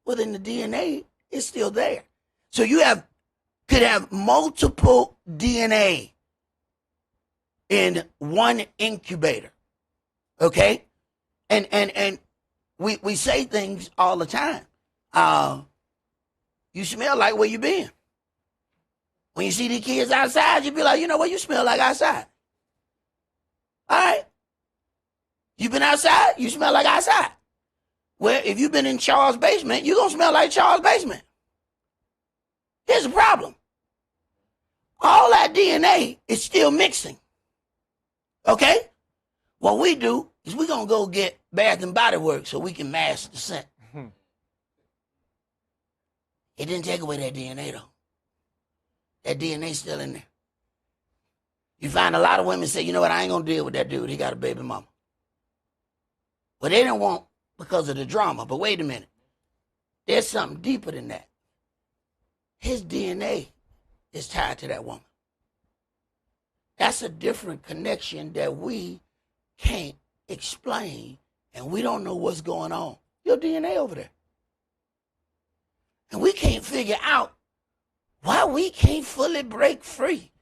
well, then the DNA is still there. So you could have multiple DNA in one incubator. Okay? And we say things all the time. You smell like where you been. When you see these kids outside, you be like, you know what, you smell like outside. All right. You been outside, you smell like outside. Well, if you've been in Charles' basement, you're going to smell like Charles' basement. Here's the problem. All that DNA is still mixing. Okay? What we do is we're going to go get Bath and Body Works so we can mask the scent. It didn't take away that DNA, though. That DNA's still in there. You find a lot of women say, you know what, I ain't going to deal with that dude. He got a baby mama. Well, they didn't want because of the drama. But wait a minute. There's something deeper than that. His DNA is tied to that woman. That's a different connection that we can't explain, and we don't know what's going on. Your DNA over there. And we can't figure out why we can't fully break free.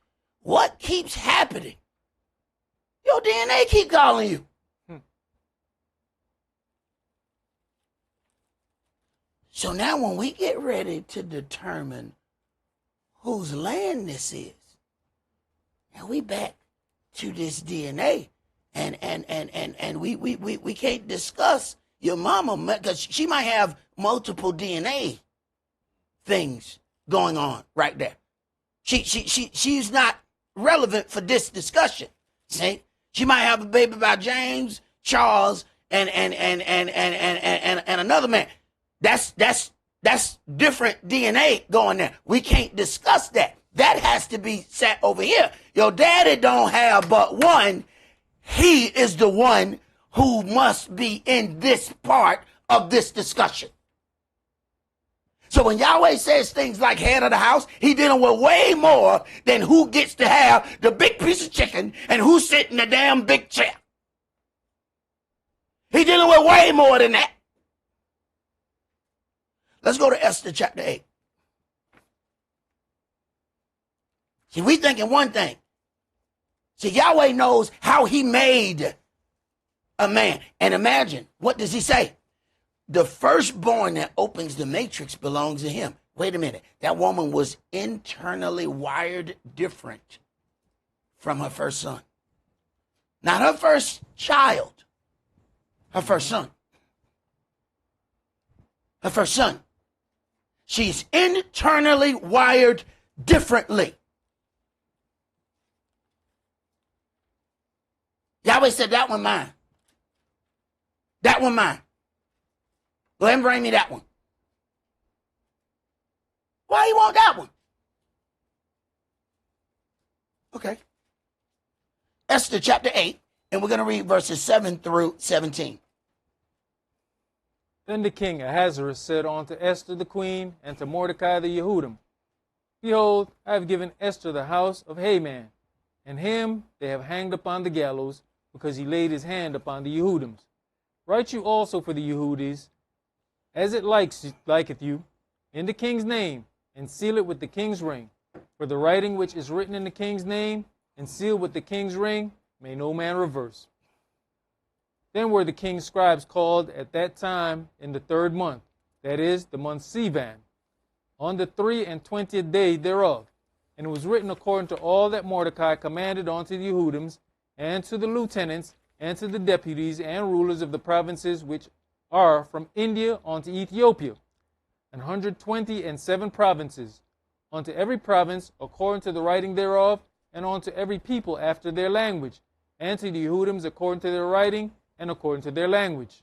What keeps happening? Your DNA keep calling you. So now when we get ready to determine whose land this is, and we back to this DNA, and we can't discuss your mama because she might have multiple DNA things going on right there. She's not relevant for this discussion. See, she might have a baby by James, Charles, and another man. That's different DNA going there. We can't discuss that. That has to be sat over here. Your daddy don't have but one. He is the one who must be in this part of this discussion. So when Yahweh says things like head of the house, he dealing with way more than who gets to have the big piece of chicken and who's sitting in the damn big chair. He dealing with way more than that. Let's go to Esther chapter 8. See, we thinking one thing. See, Yahweh knows how he made a man. And imagine, what does he say? The firstborn that opens the matrix belongs to him. Wait a minute. That woman was internally wired different from her first son. Not her first child. Her first son. Her first son. She's internally wired differently. Yahweh said, that one mine. That one mine. Go ahead and bring me that one. Why you want that one? Okay. Esther chapter 8, and we're going to read verses 7 through 17. Then the king Ahasuerus said unto Esther the queen and to Mordecai the Yehudim, Behold, I have given Esther the house of Haman, and him they have hanged upon the gallows, because he laid his hand upon the Yehudims. Write you also for the Yehudis, as it liketh you, in the king's name, and seal it with the king's ring. For the writing which is written in the king's name, and sealed with the king's ring, may no man reverse. Then were the king's scribes called at that time in the 3rd month, that is, the month Sivan, on the 23rd day thereof. And it was written according to all that Mordecai commanded unto the Yehudims, and to the lieutenants, and to the deputies and rulers of the provinces which are from India unto Ethiopia, 127 provinces, unto every province according to the writing thereof, and unto every people after their language, and to the Yehudims according to their writing, and according to their language.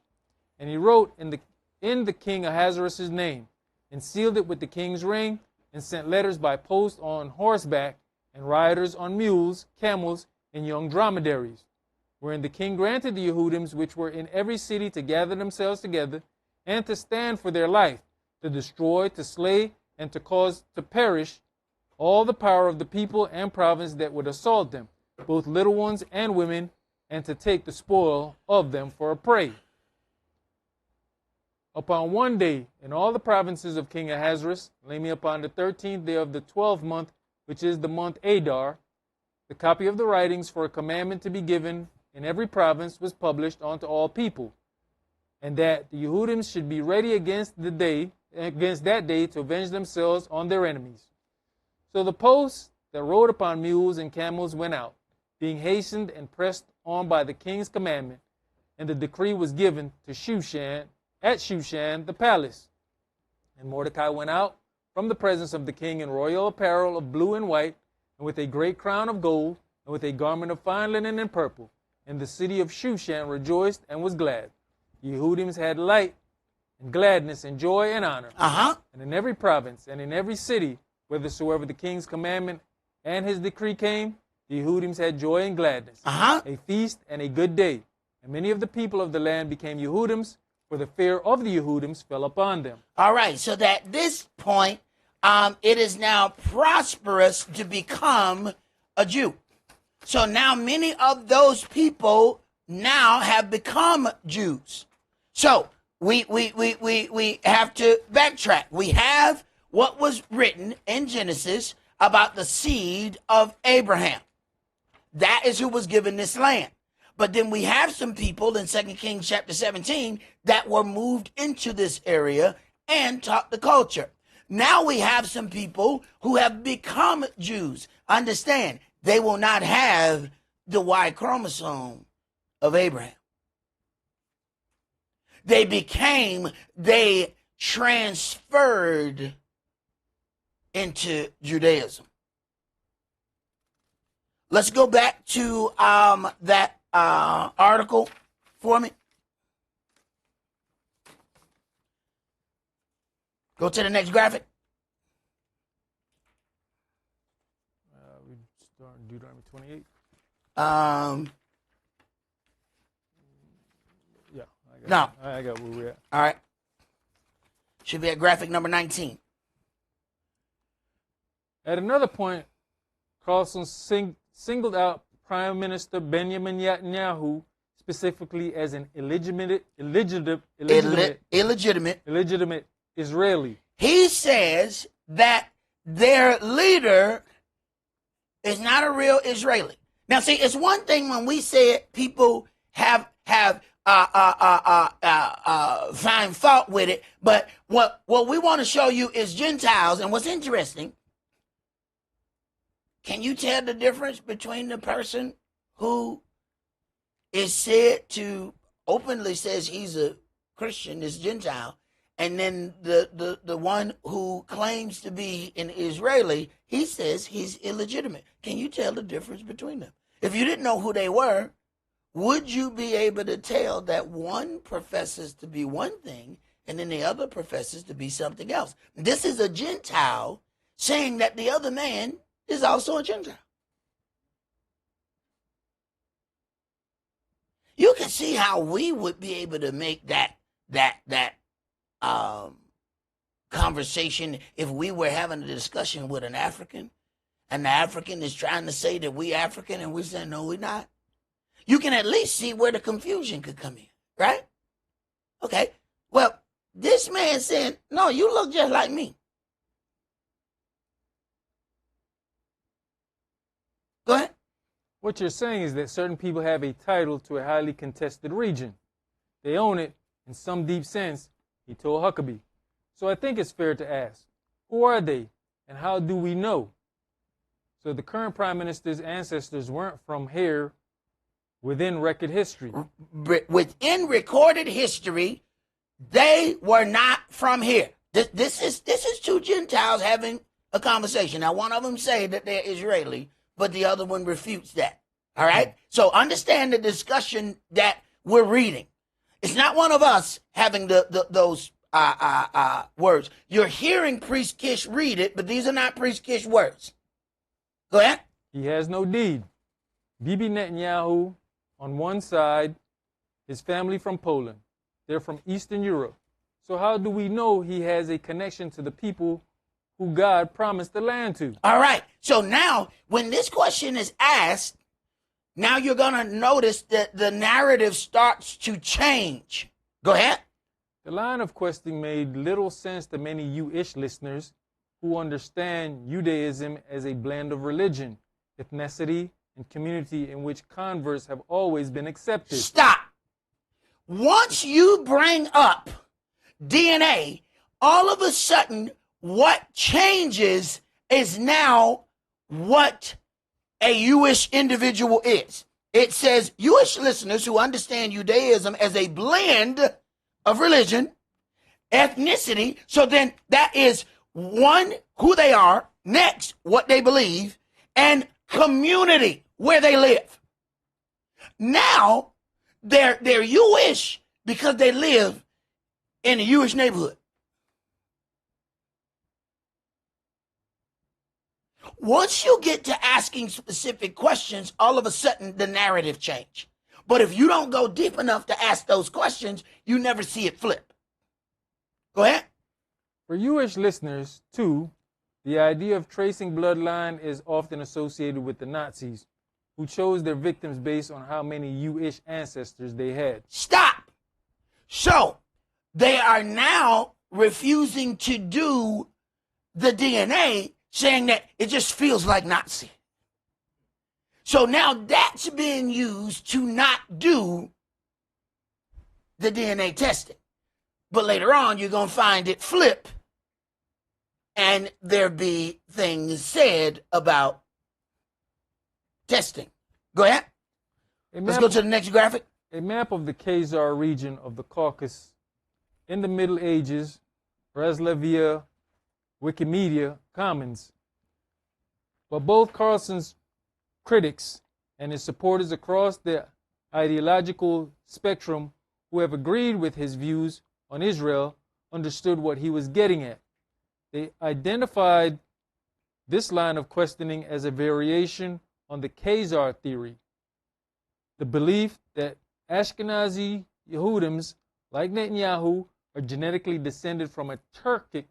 And he wrote in the king Ahasuerus' name, and sealed it with the king's ring, and sent letters by post on horseback, and riders on mules, camels, and young dromedaries, wherein the king granted the Yehudims which were in every city to gather themselves together, and to stand for their life, to destroy, to slay, and to cause to perish all the power of the people and province that would assault them, both little ones and women, and to take the spoil of them for a prey. Upon one day, in all the provinces of King Ahasuerus, namely upon the 13th day of the 12th month, which is the month Adar, the copy of the writings for a commandment to be given in every province was published unto all people, and that the Yehudim should be ready against that day to avenge themselves on their enemies. So the posts that rode upon mules and camels went out, being hastened and pressed on by the king's commandment, and the decree was given to Shushan the palace. And Mordecai went out from the presence of the king in royal apparel of blue and white, and with a great crown of gold, and with a garment of fine linen and purple. And the city of Shushan rejoiced and was glad. The Yehudims had light and gladness and joy and honor. And in every province and in every city, whithersoever the king's commandment and his decree came, the Yehudims had joy and gladness, a feast and a good day. And many of the people of the land became Yehudims, for the fear of the Yehudims fell upon them. All right, so at this point, it is now prosperous to become a Jew. So now many of those people now have become Jews. So we have to backtrack. We have what was written in Genesis about the seed of Abraham. That is who was given this land. But then we have some people in 2 Kings chapter 17 that were moved into this area and taught the culture. Now we have some people who have become Jews. Understand, they will not have the Y chromosome of Abraham. They transferred into Judaism. Let's go back to that article for me. Go to the next graphic. We start in Deuteronomy 28. No. I got where we're at. All right. Should be at graphic number 19. At another point, Crosian singled out Prime Minister Benjamin Netanyahu specifically as an illegitimate Israeli. He says that their leader is not a real Israeli. Now, see, it's one thing when we say it, people find fault with it, but what we want to show you is Gentiles. And what's interesting, can you tell the difference between the person who is said to openly says he's a Christian, is Gentile, and then the one who claims to be an Israeli, he says he's illegitimate? Can you tell the difference between them? If you didn't know who they were, would you be able to tell that one professes to be one thing and then the other professes to be something else? This is a Gentile saying that the other man is also a Gentile. You can see how we would be able to make that conversation if we were having a discussion with an African, and the African is trying to say that we African, and we say, no, we're not. You can at least see where the confusion could come in, right? Okay, well, this man said, no, you look just like me. Go ahead. What you're saying is that certain people have a title to a highly contested region. They own it in some deep sense, he told Huckabee. So I think it's fair to ask, who are they and how do we know? So the current prime minister's ancestors weren't from here within record history. Within recorded history, they were not from here. This is two Gentiles having a conversation. Now, one of them say that they're Israeli, but the other one refutes that. All right? So understand the discussion that we're reading. It's not one of us having those words. You're hearing Priest Kish read it, but these are not Priest Kish words. Go ahead. He has no deed. Bibi Netanyahu on one side, his family from Poland. They're from Eastern Europe. So how do we know he has a connection to the people who God promised the land to? All right. So now, when this question is asked, now you're going to notice that the narrative starts to change. Go ahead. The line of questioning made little sense to many Jewish listeners who understand Judaism as a blend of religion, ethnicity, and community in which converts have always been accepted. Stop. Once you bring up DNA, all of a sudden, what changes is now what a Jewish individual is. It says Jewish listeners who understand Judaism as a blend of religion, ethnicity. So then that is one, who they are, next, what they believe, and community, where they live. Now, they're Jewish because they live in a Jewish neighborhood. Once you get to asking specific questions, all of a sudden the narrative change. But if you don't go deep enough to ask those questions, you never see it flip. Go ahead. For Jewish listeners, too, the idea of tracing bloodline is often associated with the Nazis, who chose their victims based on how many Jewish ancestors they had. Stop. So they are now refusing to do the DNA, saying that it just feels like Nazi. So now that's being used to not do the DNA testing. But later on, you're going to find it flip and there be things said about testing. Go ahead. Let's go to the next graphic. A map of the Khazar region of the Caucasus in the Middle Ages, Breslavia, Wikimedia Commons. But both Carlson's critics and his supporters across the ideological spectrum who have agreed with his views on Israel understood what he was getting at. They identified this line of questioning as a variation on the Khazar theory, the belief that Ashkenazi Yehudims, like Netanyahu, are genetically descended from a Turkic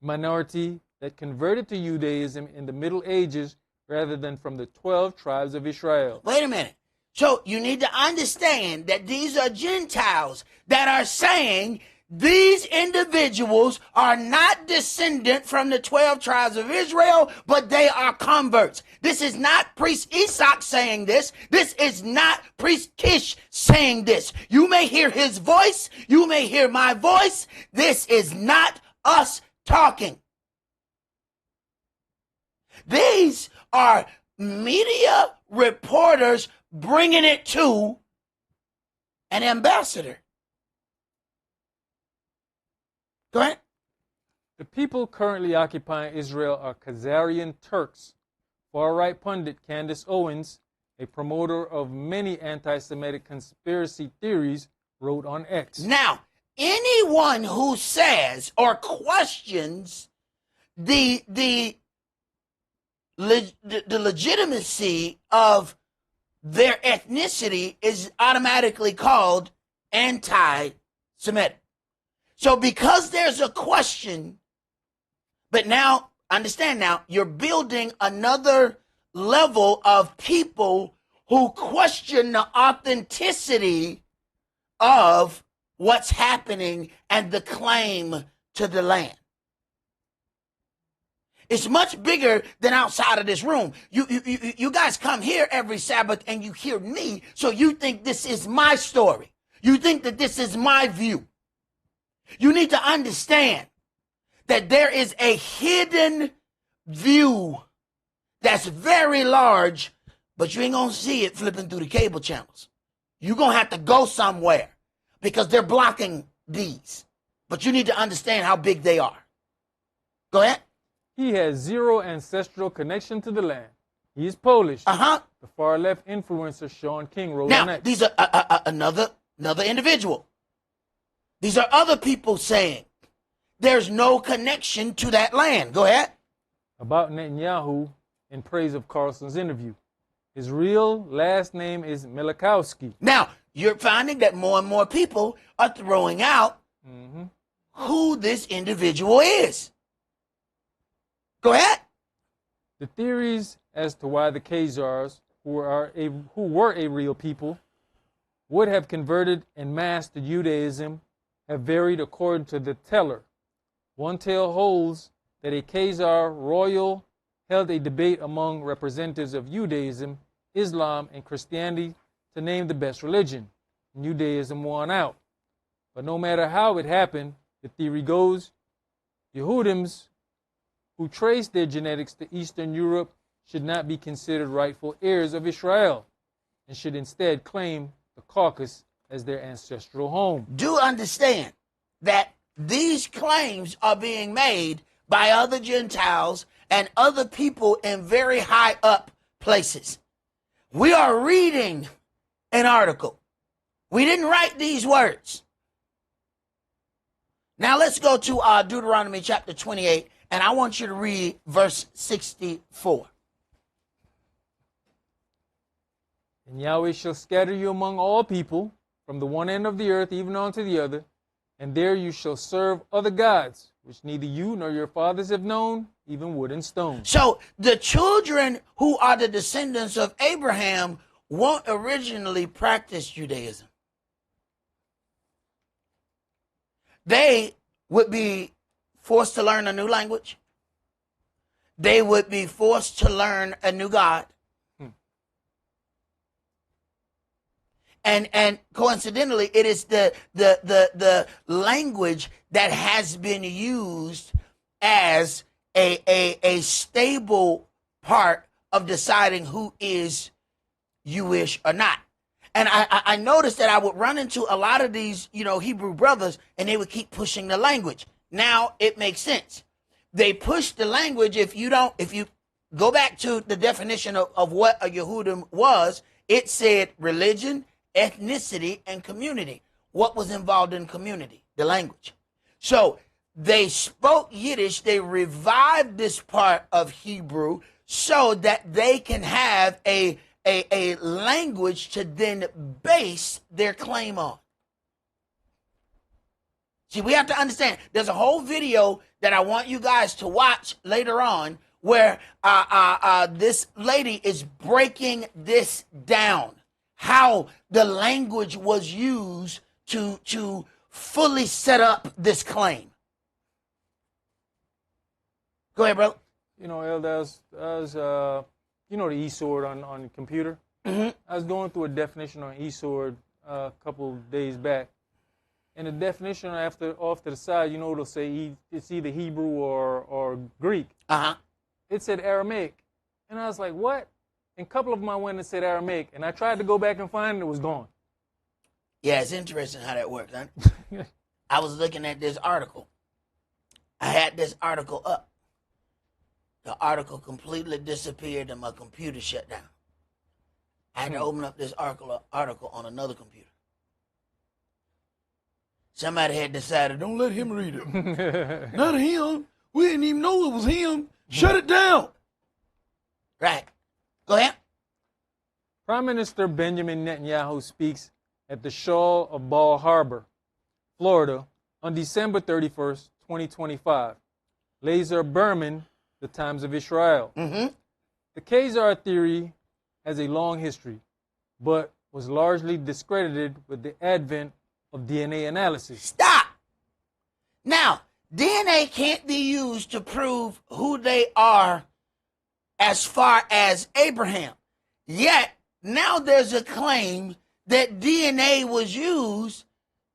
minority that converted to Judaism in the Middle Ages rather than from the 12 tribes of Israel. Wait a minute. So you need to understand that these are Gentiles that are saying these individuals are not descendant from the 12 tribes of Israel, but they are converts. This is not priest Esaac saying this. This is not priest Kish saying this. You may hear his voice. You may hear my voice. This is not us talking. These are media reporters bringing it to an ambassador. Go ahead. The people currently occupying Israel are Khazarian Turks. Far-right pundit Candace Owens, a promoter of many anti-Semitic conspiracy theories, wrote on X. Now, anyone who says or questions the legitimacy of their ethnicity is automatically called anti-Semitic. So because there's a question, but now, understand now, you're building another level of people who question the authenticity of what's happening and the claim to the land. It's much bigger than outside of this room. You guys come here every Sabbath and you hear me, so you think this is my story. You think that this is my view. You need to understand that there is a hidden view that's very large, but you ain't going to see it flipping through the cable channels. You're going to have to go somewhere because they're blocking these. But you need to understand how big they are. Go ahead. He has zero ancestral connection to the land. He is Polish. Uh-huh. The far-left influencer Sean King wrote now, on X. These are another individual. These are other people saying there's no connection to that land. Go ahead. About Netanyahu in praise of Carlson's interview. His real last name is Milikowski. Now, you're finding that more and more people are throwing out who this individual is. Go ahead. The theories as to why the Khazars, who were a real people, would have converted en masse to Judaism have varied according to the teller. One tale holds that a Khazar royal held a debate among representatives of Judaism, Islam, and Christianity to name the best religion. And Judaism won out. But no matter how it happened, the theory goes, Yehudims who trace their genetics to Eastern Europe should not be considered rightful heirs of Israel and should instead claim the Caucasus as their ancestral home. Do understand that these claims are being made by other Gentiles and other people in very high up places. We are reading an article. We didn't write these words. Now let's go to Deuteronomy chapter 28, and I want you to read verse 64. And Yahweh shall scatter you among all people, from the one end of the earth even unto the other, and there you shall serve other gods, which neither you nor your fathers have known, even wood and stone. So the children who are the descendants of Abraham won't originally practice Judaism. They would be forced to learn a new language. They would be forced to learn a new God. And coincidentally, it is the language that has been used as a stable part of deciding who is Jewish or not. And I noticed that I would run into a lot of these, Hebrew brothers, and they would keep pushing the language. Now it makes sense. They push the language. If you go back to the definition of what a Yehudim was, it said religion, ethnicity, and community. What was involved in community? The language. So they spoke Yiddish. They revived this part of Hebrew so that they can have a language to then base their claim on. See, we have to understand, there's a whole video that I want you guys to watch later on where this lady is breaking this down. How the language was used to fully set up this claim. Go ahead, brother. Elder, I was the eSword on the computer. Mm-hmm. I was going through a definition on eSword a couple days back. And the definition off to the side, it'll say it's either Hebrew or Greek. Uh-huh. It said Aramaic. And I was like, what? And a couple of them I went and said Aramaic. And I tried to go back and find it, it was gone. Yeah, it's interesting how that works, huh? I was looking at this article. I had this article up. The article completely disappeared and my computer shut down. I had to open up this article on another computer. Somebody had decided, don't let him read it. Not him. We didn't even know it was him. Shut it down. Right. Go ahead. Prime Minister Benjamin Netanyahu speaks at the Shoal of Bal Harbor, Florida, on December 31st, 2025. Laser Berman, the Times of Israel. Mm-hmm. The Khazar theory has a long history, but was largely discredited with the advent of DNA analysis. Stop. Now, DNA can't be used to prove who they are as far as Abraham. Yet, now there's a claim that DNA was used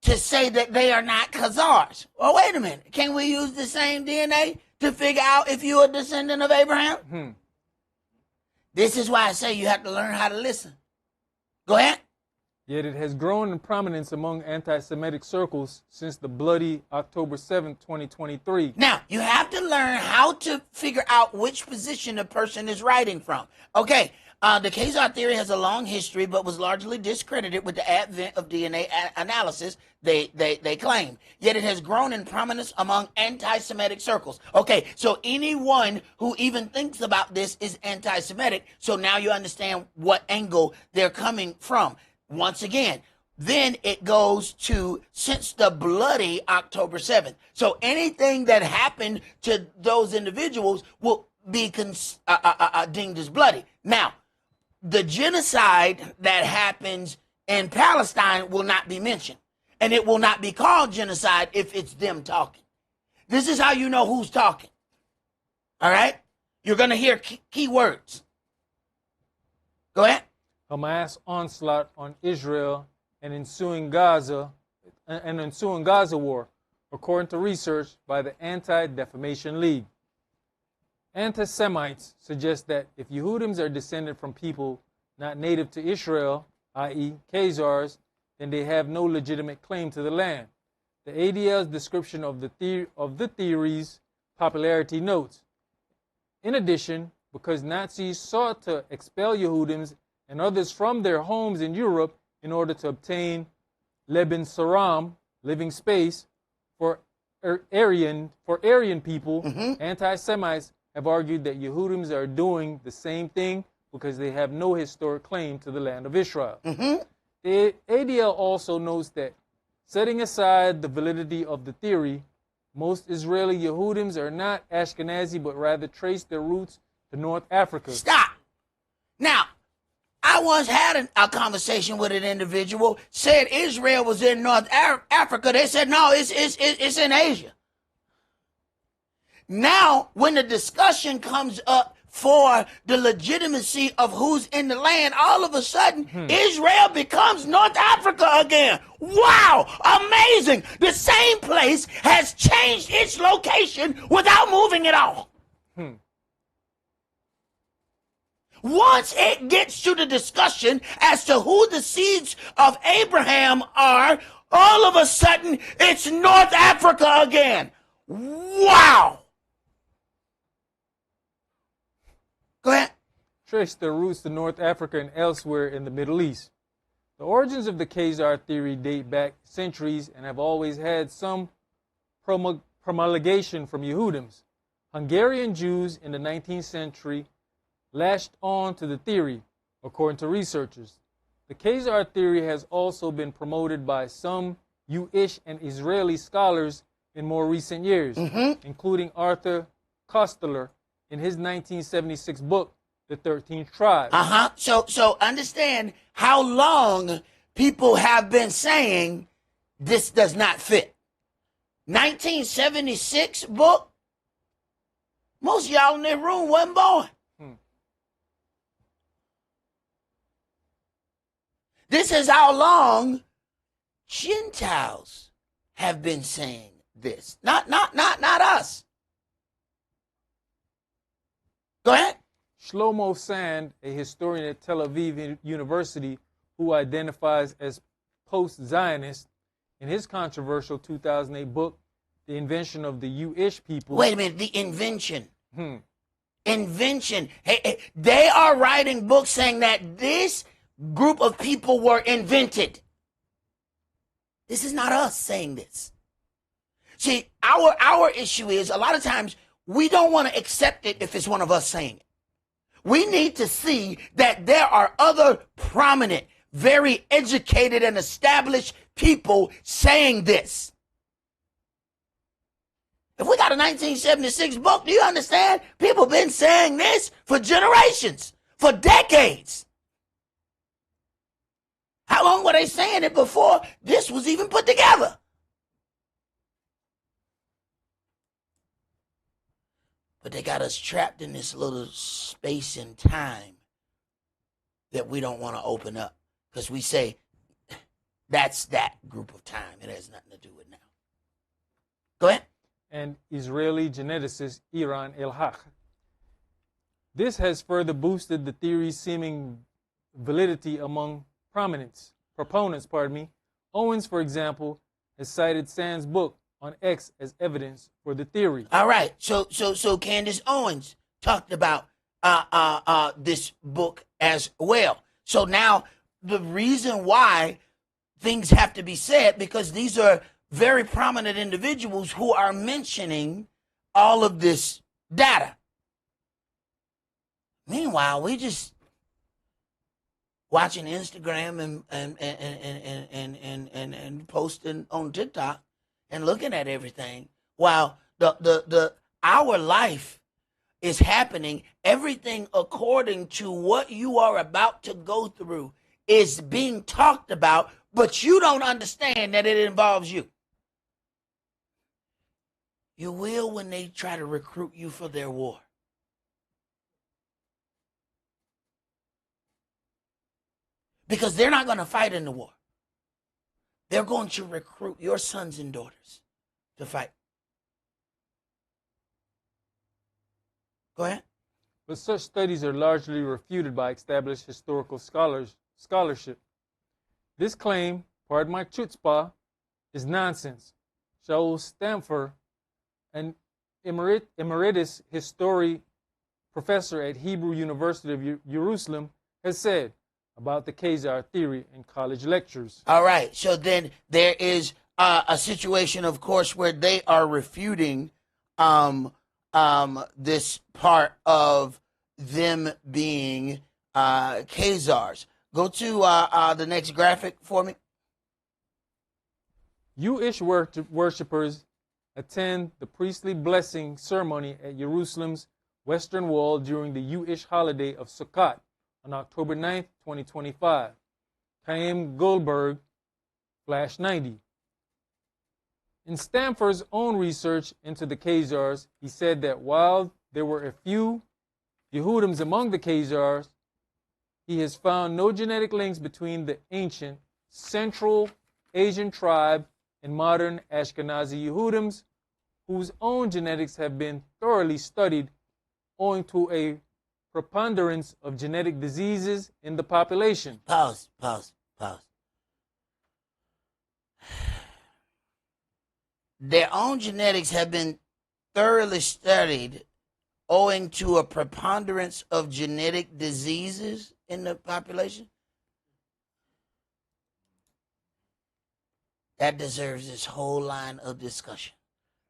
to say that they are not Khazars. Well, wait a minute. Can we use the same DNA to figure out if you're a descendant of Abraham? This is why I say you have to learn how to listen. Go ahead. Yet it has grown in prominence among anti-Semitic circles since the bloody October 7, 2023. Now, you have to learn how to figure out which position a person is writing from. Okay, the Khazar theory has a long history, but was largely discredited with the advent of DNA analysis, they claim. Yet it has grown in prominence among anti-Semitic circles. Okay, so anyone who even thinks about this is anti-Semitic, so now you understand what angle they're coming from. Once again, then it goes to since the bloody October 7th. So anything that happened to those individuals will be deemed as bloody. Now, the genocide that happens in Palestine will not be mentioned. and it will not be called genocide if it's them talking. This is how you know who's talking. All right? You're going to hear key words. Go ahead. Hamas onslaught on Israel and ensuing Gaza war, according to research by the Anti-Defamation League. Anti-Semites suggest that if Yehudims are descended from people not native to Israel, i.e. Khazars, then they have no legitimate claim to the land. The ADL's description of the theory's popularity notes, in addition, because Nazis sought to expel Yehudims and others from their homes in Europe in order to obtain Leben Saram, living space, for Aryan people, anti-Semites have argued that Yehudims are doing the same thing because they have no historic claim to the land of Israel. The ADL also notes that, setting aside the validity of the theory, most Israeli Yehudims are not Ashkenazi, but rather trace their roots to North Africa. Stop. Now, I once had a conversation with an individual, said Israel was in North Africa. They said, no, it's in Asia. Now, when the discussion comes up for the legitimacy of who's in the land, all of a sudden, Israel becomes North Africa again. Wow, amazing. The same place has changed its location without moving at all. Once it gets to the discussion as to who the seeds of Abraham are, all of a sudden, it's North Africa again. Wow. Go ahead. Trace their roots to North Africa and elsewhere in the Middle East. The origins of the Khazar theory date back centuries and have always had some promulgation from Yehudims. Hungarian Jews in the 19th century latched on to the theory, according to researchers. The Khazar theory has also been promoted by some Jewish and Israeli scholars in more recent years, including Arthur Koestler in his 1976 book, The 13th Tribe. So understand how long people have been saying this does not fit. 1976 book, most of y'all in this room wasn't born. This is how long Gentiles have been saying this. Not us. Go ahead. Shlomo Sand, a historian at Tel Aviv University who identifies as post-Zionist, in his controversial 2008 book, The Invention of the Jewish People. Wait a minute, the invention. Invention. Hey, they are writing books saying that this group of people were invented. This is not us saying this. See, our issue is a lot of times we don't want to accept it if it's one of us saying it. We need to see that there are other prominent, very educated and established people saying this. If we got a 1976 book, do you understand? People have been saying this for generations, for decades. How long were they saying it before this was even put together? But they got us trapped in this little space and time that we don't want to open up. Because we say, that's that group of time. It has nothing to do with now. Go ahead. And Israeli geneticist Iran El-Haq. This has further boosted the theory's seeming validity among proponents. Owens, for example, has cited Sand's book on X as evidence for the theory. All right. So Candace Owens talked about this book as well. So now the reason why things have to be said, because these are very prominent individuals who are mentioning all of this data. Meanwhile, we just watching Instagram and posting on TikTok and looking at everything while our life is happening. Everything according to what you are about to go through is being talked about but you don't understand that it involves you. You will when they try to recruit you for their war. Because they're not going to fight in the war. They're going to recruit your sons and daughters to fight. Go ahead. But such studies are largely refuted by established historical scholarship. This claim, pardon my chutzpah, is nonsense. Shaul Stamfer, an emeritus history professor at Hebrew University of Jerusalem, has said about the Khazar theory in college lectures. All right. So then there is a situation, of course, where they are refuting this part of them being Khazars. Go to the next graphic for me. Jewish worshippers attend the priestly blessing ceremony at Jerusalem's Western Wall during the Jewish holiday of Sukkot on October 9th, 2025. Chaim Goldberg, Flash 90. In Stamford's own research into the Khazars, he said that while there were a few Yehudims among the Khazars, he has found no genetic links between the ancient Central Asian tribe and modern Ashkenazi Yehudims, whose own genetics have been thoroughly studied owing to a preponderance of genetic diseases in the population. Pause. Their own genetics have been thoroughly studied owing to a preponderance of genetic diseases in the population. That deserves this whole line of discussion,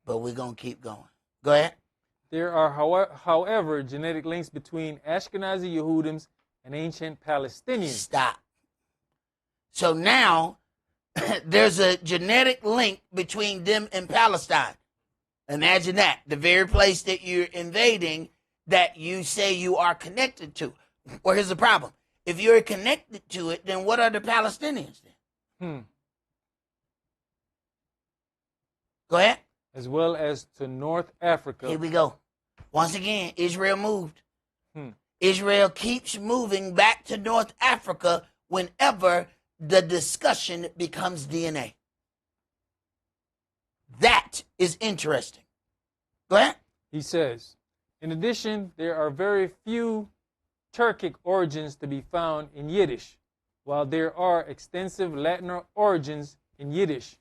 but we're going to keep going. Go ahead. There are, however, genetic links between Ashkenazi Yehudims and ancient Palestinians. Stop. So now there's a genetic link between them and Palestine. Imagine that. The very place that you're invading that you say you are connected to. Well, here's the problem. If you're connected to it, then what are the Palestinians then? Go ahead. As well as to North Africa. Here we go. Once again, Israel moved. Israel keeps moving back to North Africa whenever the discussion becomes DNA. That is interesting. Go ahead. He says, in addition, there are very few Turkic origins to be found in Yiddish, while there are extensive Latin origins in Yiddish,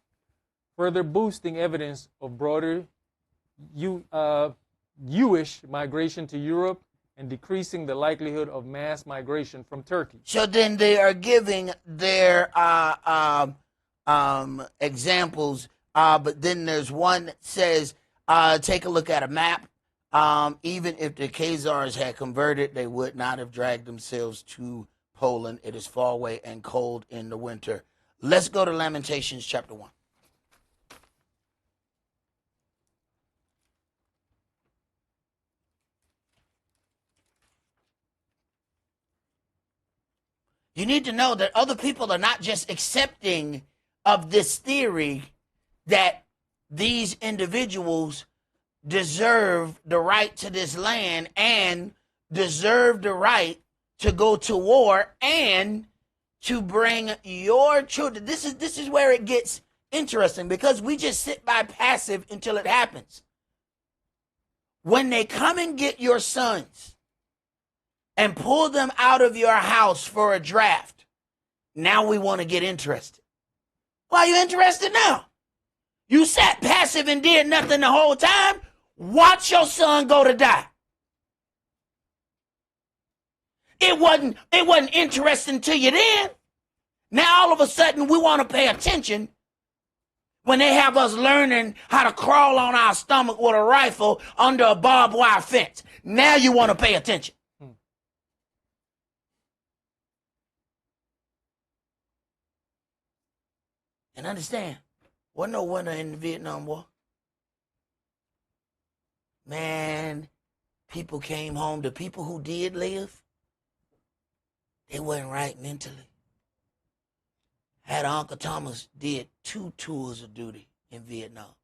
further boosting evidence of broader Jewish migration to Europe and decreasing the likelihood of mass migration from Turkey. So then they are giving their examples, but then there's one that says, take a look at a map. Even if the Khazars had converted, they would not have dragged themselves to Poland. It is far away and cold in the winter. Let's go to Lamentations chapter 1. You need to know that other people are not just accepting of this theory that these individuals deserve the right to this land and deserve the right to go to war and to bring your children. This is where it gets interesting, because we just sit by passive until it happens. When they come and get your sons and pull them out of your house for a draft, now we want to get interested. Why are you interested now? You sat passive and did nothing the whole time. Watch your son go to die. It wasn't interesting to you then. Now all of a sudden we want to pay attention when they have us learning how to crawl on our stomach with a rifle under a barbed wire fence. Now you want to pay attention. And understand, wasn't no winner in the Vietnam War. Man, people came home. The people who did live, they weren't right mentally. had Uncle Thomas did 2 tours of duty in Vietnam.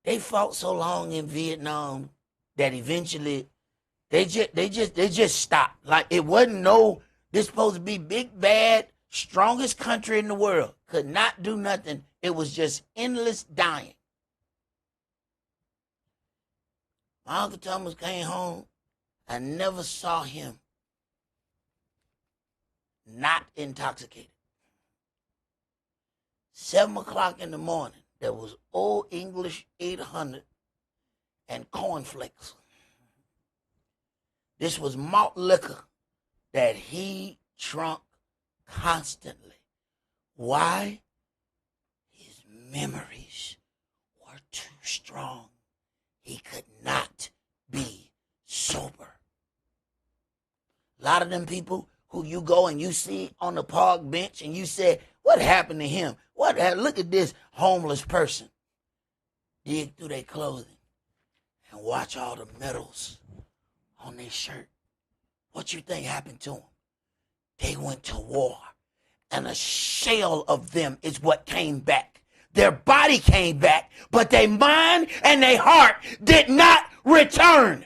They fought so long in Vietnam that eventually they just stopped. Like it wasn't this supposed to be big bad, strongest country in the world. Could not do nothing. It was just endless dying. My Uncle Thomas came home. I never saw him not intoxicated. 7 o'clock in the morning, there was Old English 800 and cornflakes. This was malt liquor that he drank constantly. Why? His memories were too strong. He could not be sober. A lot of them people who you go and you see on the park bench and you say, what happened to him? Look at this homeless person. Dig through their clothing and watch all the medals on their shirt. What you think happened to them? They went to war, and a shell of them is what came back. Their body came back, but their mind and their heart did not return.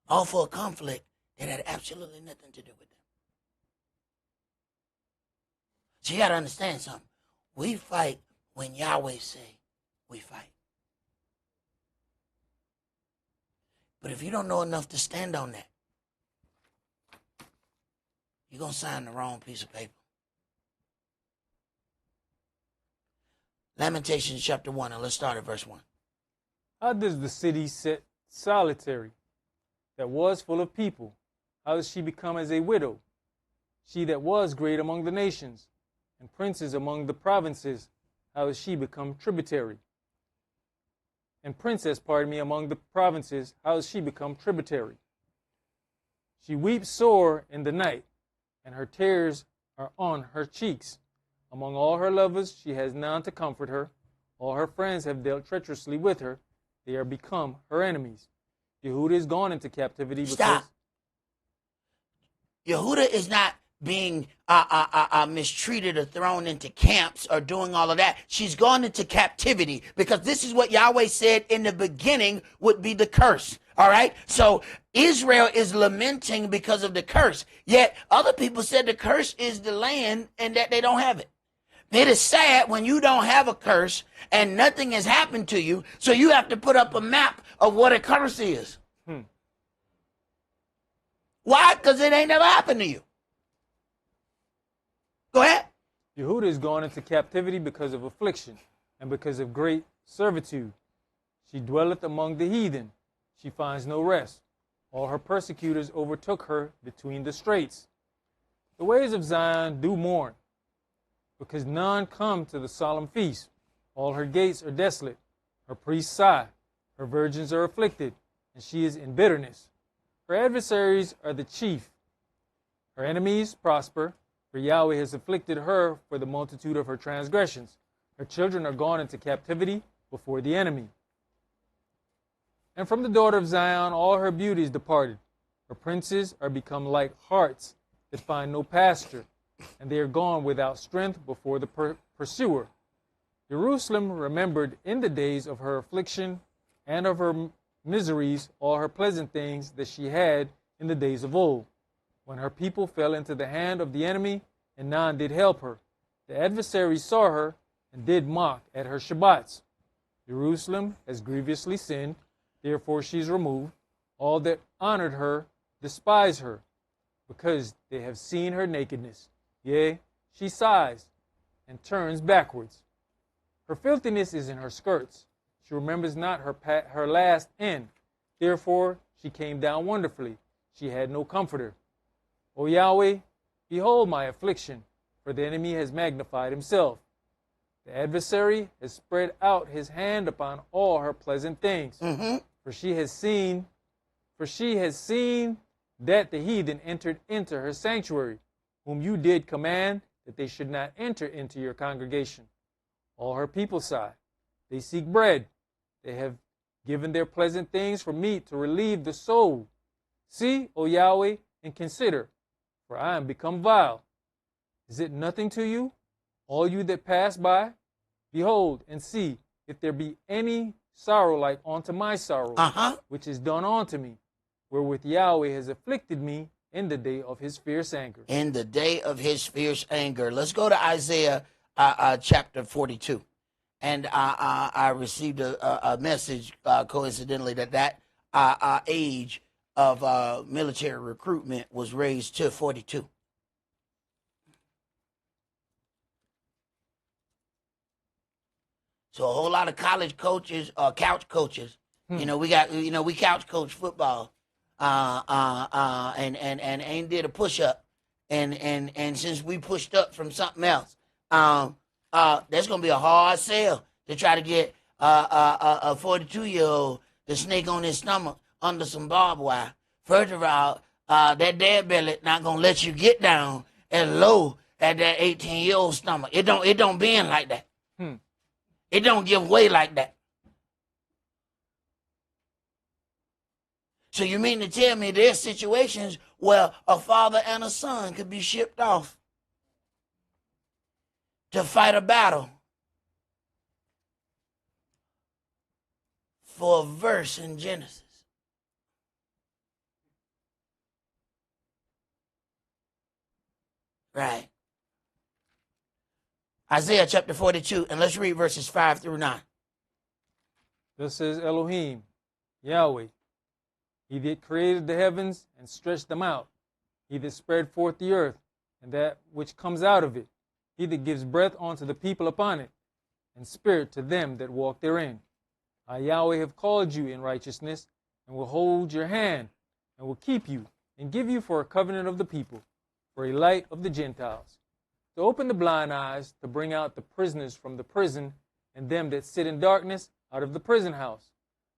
All for a conflict that had absolutely nothing to do with them. So you got to understand something. We fight when Yahweh say we fight. But if you don't know enough to stand on that, you're going to sign the wrong piece of paper. Lamentations chapter 1, and let's start at verse 1. How does the city sit solitary that was full of people? How does she become as a widow? She that was great among the nations, and princes among the provinces, how has she become tributary? And princess, among the provinces, how has she become tributary? She weeps sore in the night, and her tears are on her cheeks. Among all her lovers, she has none to comfort her. All her friends have dealt treacherously with her. They are become her enemies. Yehuda is gone into captivity because... Stop. Yehuda is not being mistreated or thrown into camps or doing all of that. She's gone into captivity because this is what Yahweh said in the beginning would be the curse. All right. So Israel is lamenting because of the curse. Yet other people said the curse is the land and that they don't have it. It is sad when you don't have a curse and nothing has happened to you. So you have to put up a map of what a curse is. Why? Because it ain't never happened to you. Go ahead. Yehuda is gone into captivity because of affliction and because of great servitude. She dwelleth among the heathen. She finds no rest. All her persecutors overtook her between the straits. The ways of Zion do mourn, because none come to the solemn feast. All her gates are desolate. Her priests sigh. Her virgins are afflicted, and she is in bitterness. Her adversaries are the chief. Her enemies prosper, for Yahweh has afflicted her for the multitude of her transgressions. Her children are gone into captivity before the enemy. And from the daughter of Zion all her beauty is departed. Her princes are become like harts that find no pasture, and they are gone without strength before the pursuer. Jerusalem remembered in the days of her affliction and of her miseries all her pleasant things that she had in the days of old, when her people fell into the hand of the enemy, and none did help her. The adversaries saw her and did mock at her Shabbats. Jerusalem has grievously sinned, therefore she is removed. All that honored her despise her, because they have seen her nakedness. Yea, she sighs and turns backwards. Her filthiness is in her skirts. She remembers not her last end. Therefore she came down wonderfully. She had no comforter. O Yahweh, behold my affliction, for the enemy has magnified himself. The adversary has spread out his hand upon all her pleasant things. For she has seen that the heathen entered into her sanctuary, whom you did command that they should not enter into your congregation. All her people sigh. They seek bread. They have given their pleasant things for meat to relieve the soul. See, O Yahweh, and consider, for I am become vile. Is it nothing to you, all you that pass by? Behold and see if there be any sorrow like unto my sorrow, which is done unto me, wherewith Yahweh has afflicted me in the day of his fierce anger. In the day of his fierce anger. Let's go to Isaiah chapter 42. And I received a message, coincidentally, that age of military recruitment was raised to 42. So a whole lot of college coaches, couch coaches, we couch coach football, and ain't did a push up, and since we pushed up from something else, that's gonna be a hard sell to try to get a 42-year-old to snake on his stomach under some barbed wire. First of all, that dad belly not gonna let you get down as low at that 18-year-old stomach. It don't bend like that. It don't give way like that. So you mean to tell me there's situations where a father and a son could be shipped off to fight a battle for a verse in Genesis? Right. Isaiah chapter 42, and let's read verses 5 through 9. Thus says Elohim, Yahweh, he that created the heavens and stretched them out, he that spread forth the earth and that which comes out of it, he that gives breath unto the people upon it, and spirit to them that walk therein. I, Yahweh, have called you in righteousness, and will hold your hand, and will keep you, and give you for a covenant of the people, for a light of the Gentiles, to open the blind eyes, to bring out the prisoners from the prison, and them that sit in darkness out of the prison house.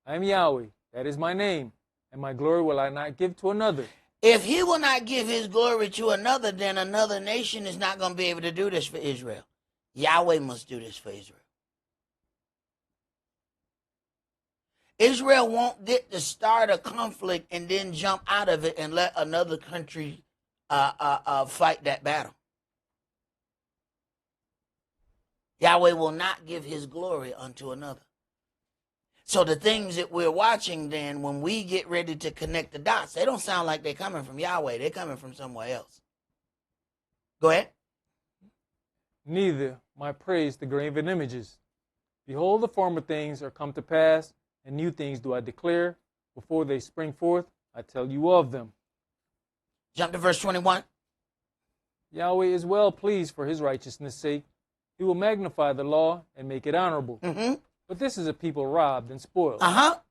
I am Yahweh, that is my name, and my glory will I not give to another. If he will not give his glory to another, then another nation is not going to be able to do this for Israel. Yahweh must do this for Israel. Israel won't get to start a conflict and then jump out of it and let another country fight that battle. Yahweh will not give his glory unto another. So the things that we're watching then, when we get ready to connect the dots, they don't sound like they're coming from Yahweh. They're coming from somewhere else. Go ahead. Neither my praise the graven images. Behold, the former things are come to pass, and new things do I declare. Before they spring forth, I tell you of them. Jump to verse 21. Yahweh is well pleased for his righteousness' sake. He will magnify the law and make it honorable. But this is a people robbed and spoiled.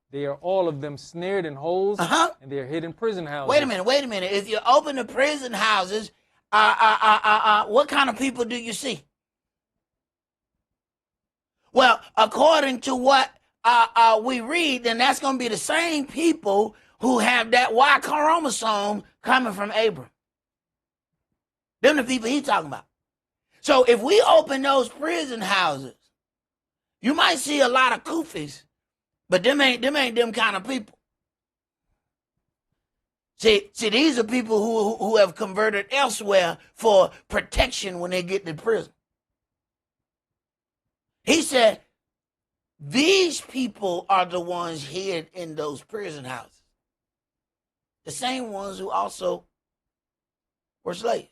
They are all of them snared in holes, and they are hid in prison houses. Wait a minute. If you open the prison houses, what kind of people do you see? Well, according to what we read, then that's going to be the same people who have that Y chromosome coming from Abram. Them the people he's talking about. So if we open those prison houses, you might see a lot of kufis, but them ain't them kind of people. See, these are people who have converted elsewhere for protection when they get to prison. He said, these people are the ones hid in those prison houses. The same ones who also were slaves.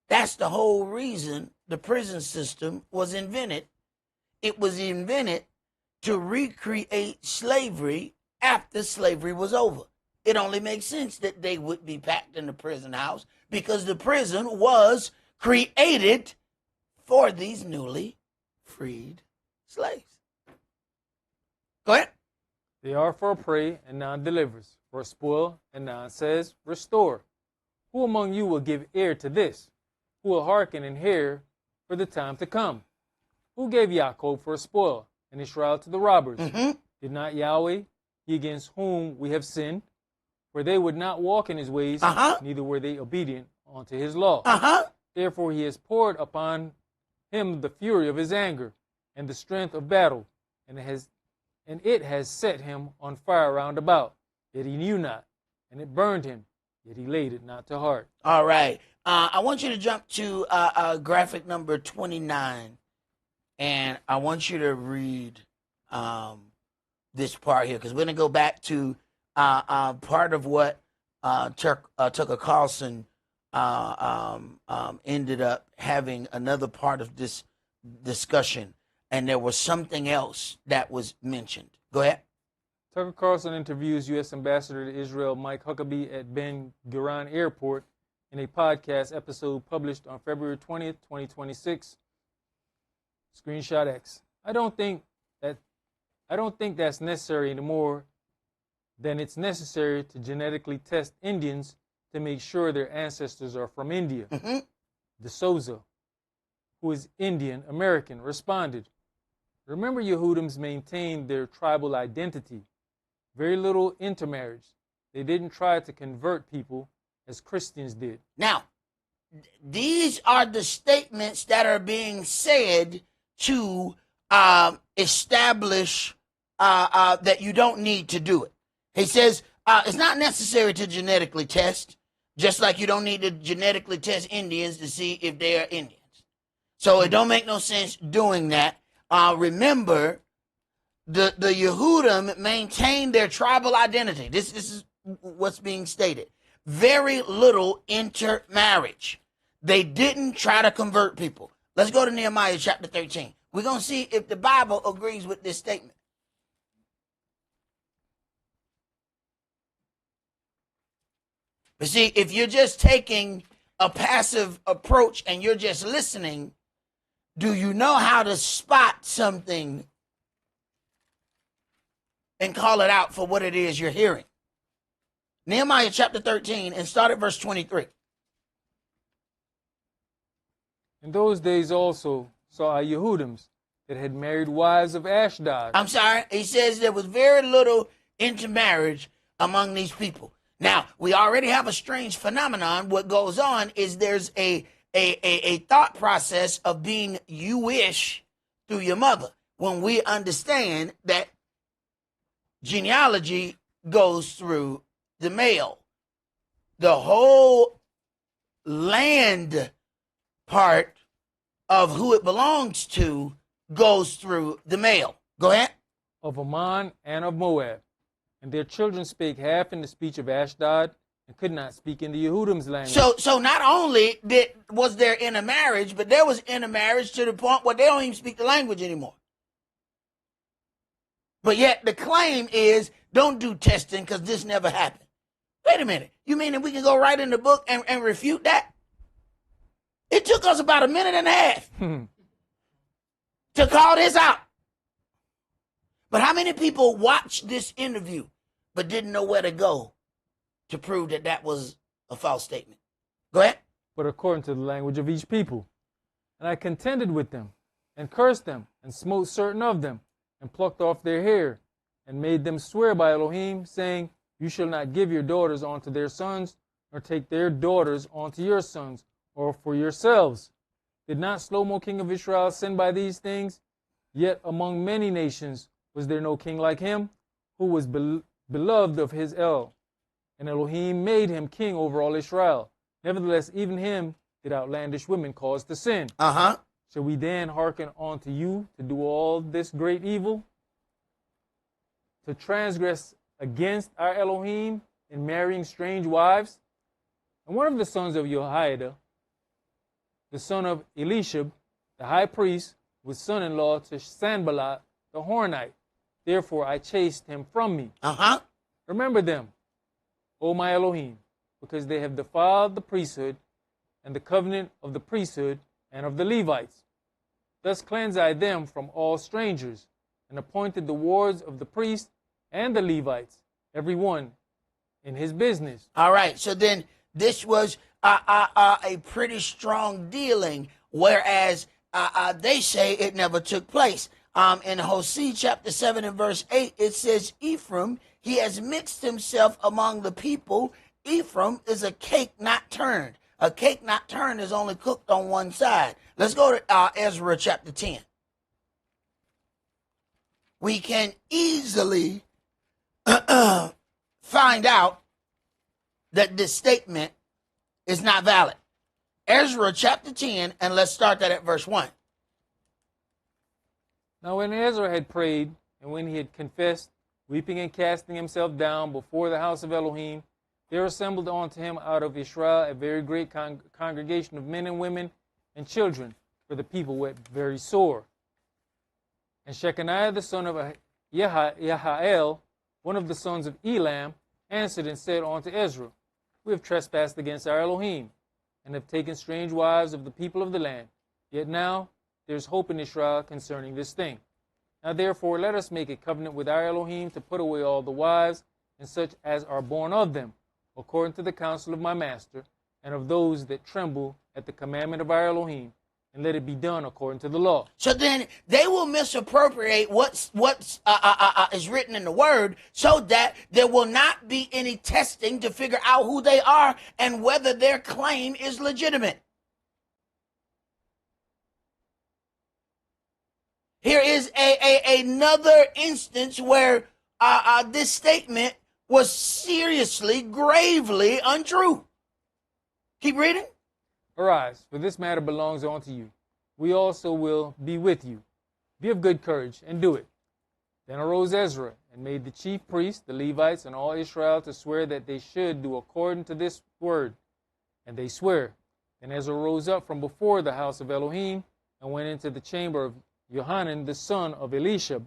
That's the whole reason the prison system was invented. It was invented to recreate slavery after slavery was over. It only makes sense that they would be packed in the prison house because the prison was created for these newly freed slaves. Go ahead. They are for a prey and none delivers, for a spoil and none says, restore. Who among you will give ear to this? Who will hearken and hear for the time to come? Who gave Yaakov for a spoil and Israel to the robbers? Did not Yahweh, he against whom we have sinned? For they would not walk in his ways, neither were they obedient unto his law. Therefore he has poured upon him the fury of his anger and the strength of battle, and it has set him on fire round about, yet he knew not, and it burned him, yet he laid it not to heart. All right. I want you to jump to graphic number 29, and I want you to read this part here, because we're going to go back to part of what Tucker Carlson ended up having another part of this discussion, and there was something else that was mentioned. Go ahead. Tucker Carlson interviews U.S. Ambassador to Israel Mike Huckabee at Ben Gurion Airport in a podcast episode published on February 20th, 2026. Screenshot X. I don't think that's necessary anymore than it's necessary to genetically test Indians to make sure their ancestors are from India. Mm-hmm. D'Souza, who is Indian American, responded, remember, Yehudims maintained their tribal identity. Very little intermarriage. They didn't try to convert people as Christians did. Now, these are the statements that are being said to establish that you don't need to do it. He says it's not necessary to genetically test, just like you don't need to genetically test Indians to see if they are Indians. So it don't make no sense doing that. Remember, the Yehudim maintained their tribal identity. This is what's being stated. Very little intermarriage. They didn't try to convert people. Let's go to Nehemiah chapter 13. We're going to see if the Bible agrees with this statement. But see, if you're just taking a passive approach and you're just listening, do you know how to spot something and call it out for what it is you're hearing? Nehemiah chapter 13 and start at verse 23. In those days also saw I Yehudims that had married wives of Ashdod. I'm sorry. He says there was very little intermarriage among these people. Now, we already have a strange phenomenon. What goes on is there's a thought process of being Jewish through your mother, when we understand that genealogy goes through the male. The whole land part of who it belongs to goes through the male. Go ahead. Of Ammon and of Moab. And their children spake half in the speech of Ashdod and could not speak in the Yehudim's language. So not only was there intermarriage, but there was intermarriage to the point where they don't even speak the language anymore. But yet the claim is, don't do testing because this never happened. Wait a minute. You mean that we can go right in the book and refute that? It took us about a minute and a half to call this out. But how many people watched this interview but didn't know where to go to prove that that was a false statement? Go ahead. But according to the language of each people. And I contended with them, and cursed them, and smote certain of them, and plucked off their hair, and made them swear by Elohim, saying, you shall not give your daughters unto their sons, nor take their daughters unto your sons, or for yourselves. Did not Shlomo king of Israel sin by these things? Yet among many nations was there no king like him, who was beloved of his El. And Elohim made him king over all Israel. Nevertheless, even him did outlandish women cause to sin. Shall we then hearken unto you to do all this great evil? To transgress against our Elohim in marrying strange wives? And one of the sons of Jehoiada, the son of Elishab, the high priest, was son-in-law to Sanballat the Hornite. Therefore I chased him from me. Remember them, O my Elohim, because they have defiled the priesthood and the covenant of the priesthood and of the Levites. Thus cleanse I them from all strangers, and appointed the wards of the priests and the Levites, every one in his business. All right, so then this was a pretty strong dealing, whereas they say it never took place. In Hosea chapter 7 and verse 8, it says, Ephraim, he has mixed himself among the people. Ephraim is a cake not turned. A cake not turned is only cooked on one side. Let's go to Ezra chapter 10. We can easily find out that this statement is not valid. Ezra chapter 10, and let's start that at verse 1. Now when Ezra had prayed, and when he had confessed, weeping and casting himself down before the house of Elohim, there assembled unto him out of Israel a very great congregation of men and women and children, for the people were very sore. And Shechaniah the son of Yahael, one of the sons of Elam, answered and said unto Ezra, We have trespassed against our Elohim, and have taken strange wives of the people of the land. Yet now there is hope in Israel concerning this thing. Now therefore let us make a covenant with our Elohim to put away all the wives, and such as are born of them, according to the counsel of my master, and of those that tremble at the commandment of our Elohim, and let it be done according to the law. So then they will misappropriate what's is written in the word, so that there will not be any testing to figure out who they are and whether their claim is legitimate. Here is another instance where this statement was seriously, gravely untrue. Keep reading. Arise, for this matter belongs unto you. We also will be with you. Be of good courage, and do it. Then arose Ezra, and made the chief priests, the Levites, and all Israel to swear that they should do according to this word. And they swear. Then Ezra rose up from before the house of Elohim, and went into the chamber of Johanan the son of Elishab.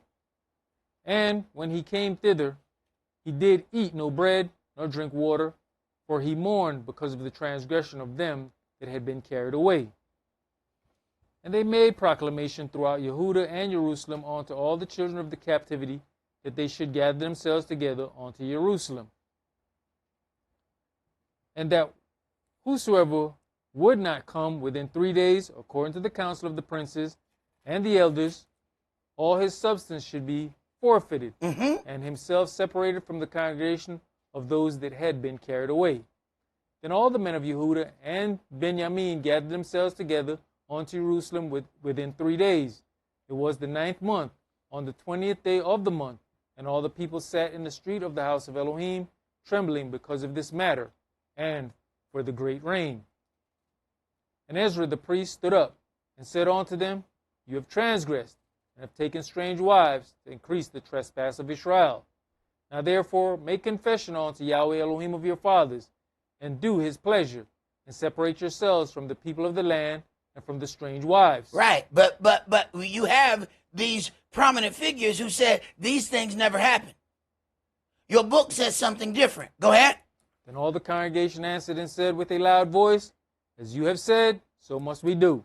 And when he came thither, he did eat no bread, nor drink water, for he mourned because of the transgression of them that had been carried away. And they made proclamation throughout Yehuda and Jerusalem unto all the children of the captivity, that they should gather themselves together unto Jerusalem. And that whosoever would not come within 3 days, according to the counsel of the princes and the elders, all his substance should be forfeited, and himself separated from the congregation of those that had been carried away. Then all the men of Yehuda and Benjamin gathered themselves together unto Jerusalem within 3 days. It was the 9th month, on the 20th day of the month, and all the people sat in the street of the house of Elohim, trembling because of this matter, and for the great rain. And Ezra the priest stood up, and said unto them, You have transgressed, and have taken strange wives, to increase the trespass of Israel. Now therefore make confession unto Yahweh Elohim of your fathers, and do his pleasure, and separate yourselves from the people of the land and from the strange wives. Right, but you have these prominent figures who said these things never happened. Your book says something different. Go ahead. Then all the congregation answered and said with a loud voice, As you have said, so must we do.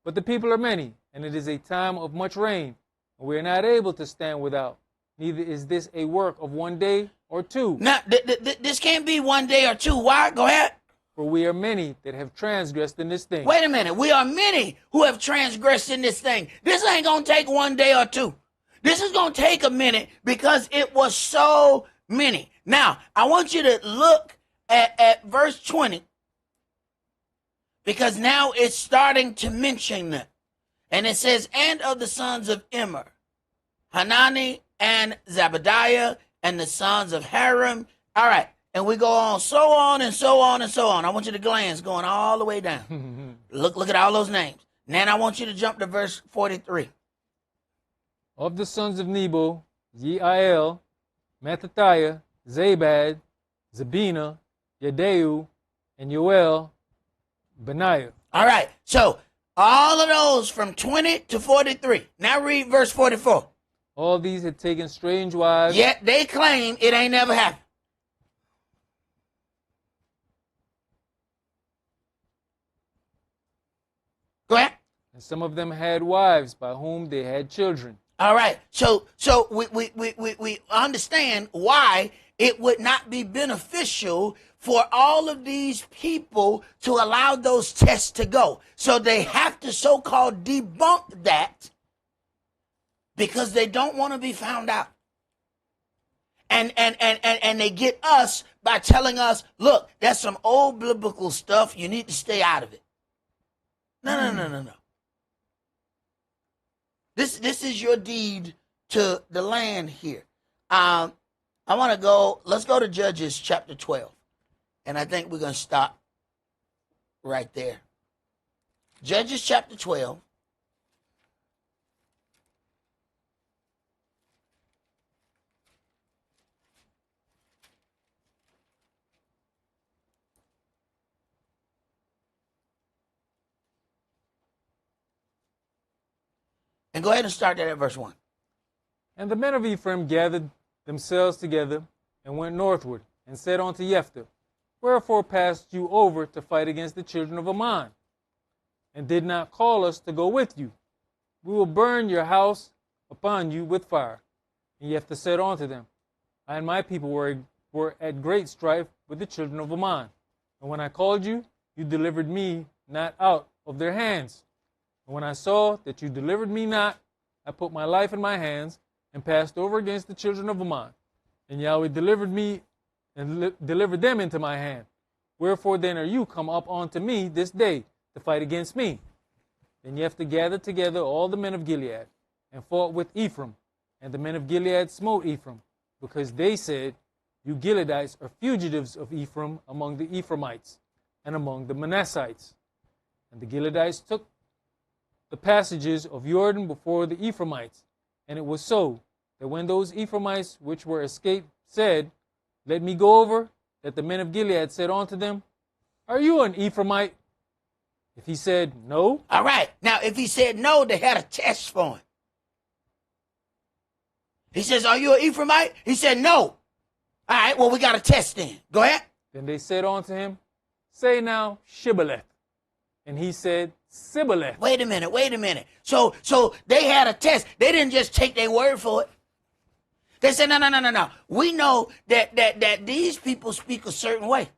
But the people are many, and it is a time of much rain, and we are not able to stand without. Neither is this a work of 1 day or 2. Now, this can't be 1 day or 2. Why? Go ahead. For we are many that have transgressed in this thing. Wait a minute. We are many who have transgressed in this thing. This ain't going to take 1 day or 2. This is going to take a minute because it was so many. Now, I want you to look at verse 20, because now it's starting to mention them. And it says, And of the sons of Immer, Hanani and Zebediah, and the sons of Haram. All right. And we go on, so on and so on and so on. I want you to glance going all the way down. Look at all those names. Then I want you to jump to verse 43. Of the sons of Nebo, Yeiel, Mattathiah, Zabad, Zabina, Yedeu, and Yoel, Benaiah. All right. So all of those from 20 to 43. Now read verse 44. All these had taken strange wives. Yet they claim it ain't never happened. Go ahead. And some of them had wives by whom they had children. All right. So we understand why it would not be beneficial for all of these people to allow those tests to go. So they have to so-called debunk that because they don't want to be found out. And they get us by telling us, look, that's some old biblical stuff. You need to stay out of it. No. This is your deed to the land here. I want to go, let's go to Judges chapter 12. And I think we're going to stop right there. Judges chapter 12. And go ahead and start that at verse 1. And the men of Ephraim gathered themselves together and went northward, and said unto Jephthah, Wherefore passed you over to fight against the children of Ammon, and did not call us to go with you? We will burn your house upon you with fire. And Jephthah said unto them, I and my people were at great strife with the children of Ammon. And when I called you, you delivered me not out of their hands. And when I saw that you delivered me not, I put my life in my hands, and passed over against the children of Ammon. And Yahweh delivered me and delivered them into my hand. Wherefore then are you come up unto me this day to fight against me? Then Jephthah gathered together all the men of Gilead, and fought with Ephraim. And the men of Gilead smote Ephraim, because they said, You Gileadites are fugitives of Ephraim among the Ephraimites, and among the Manassites. And the Gileadites took the passages of Jordan before the Ephraimites. And it was so, that when those Ephraimites which were escaped said, Let me go over, that the men of Gilead said unto them, Are you an Ephraimite? If he said no. All right. Now, if he said no, they had a test for him. He says, Are you an Ephraimite? He said no. All right, well, we got a test then. Go ahead. Then they said unto him, Say now, Shibboleth. And he said, Sibboleth. Wait a minute. So they had a test. They didn't just take their word for it. They said, no. We know that these people speak a certain way.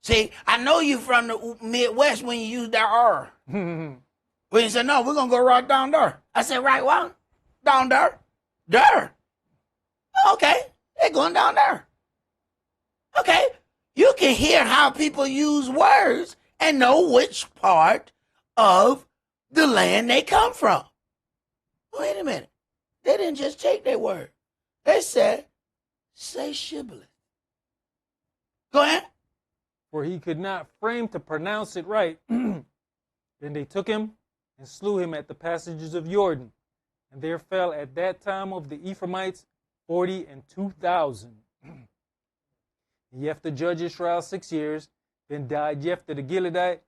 See, I know you from the Midwest when you use that R. When you said, no, we're going to go right down there. I said, right, well, down there. There. Okay, they're going down there. Okay, you can hear how people use words and know which part of the land they come from. Wait a minute. They didn't just take their word. They said, say Shibboleth. Go ahead. For he could not frame to pronounce it right. Then they took him and slew him at the passages of Jordan. And there fell at that time of the Ephraimites 42,000. Jephthah judged Israel 6 years. Then died Jephthah the Gileadite,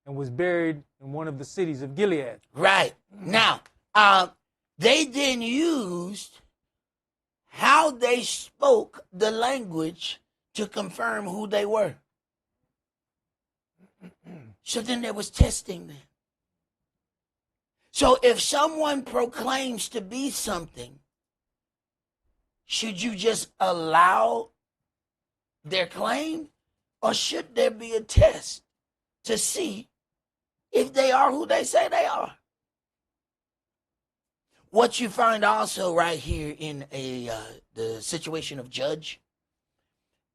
and was buried in one of the cities of Gilead. Right. Now, they then used how they spoke the language to confirm who they were. So then there was testing them. So if someone proclaims to be something, should you just allow their claim? Or should there be a test to see if they are who they say they are? What you find also right here in the situation of judge,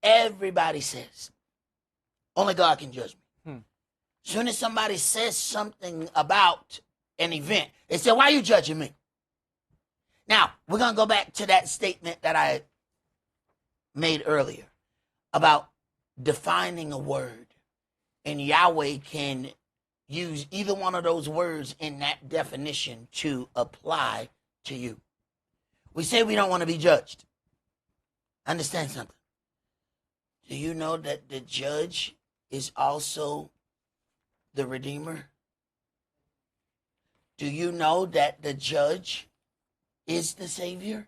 everybody says, only God can judge me. As soon as somebody says something about an event, they say, why are you judging me? Now, we're going to go back to that statement that I made earlier about defining a word, and Yahweh can use either one of those words in that definition to apply to you. We say we don't want to be judged. Understand something. Do you know that the judge is also the redeemer? Do you know that the judge is the savior?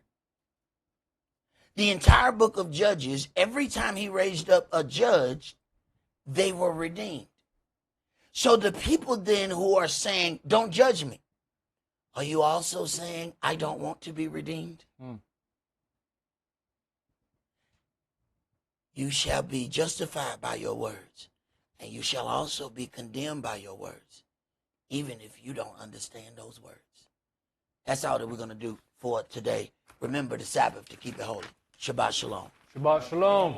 The entire book of Judges, every time he raised up a judge, they were redeemed. So the people then who are saying, don't judge me, are you also saying, I don't want to be redeemed? You shall be justified by your words, and you shall also be condemned by your words, even if you don't understand those words. That's all that we're going to do for today. Remember the Sabbath to keep it holy. Shabbat shalom. Shabbat shalom.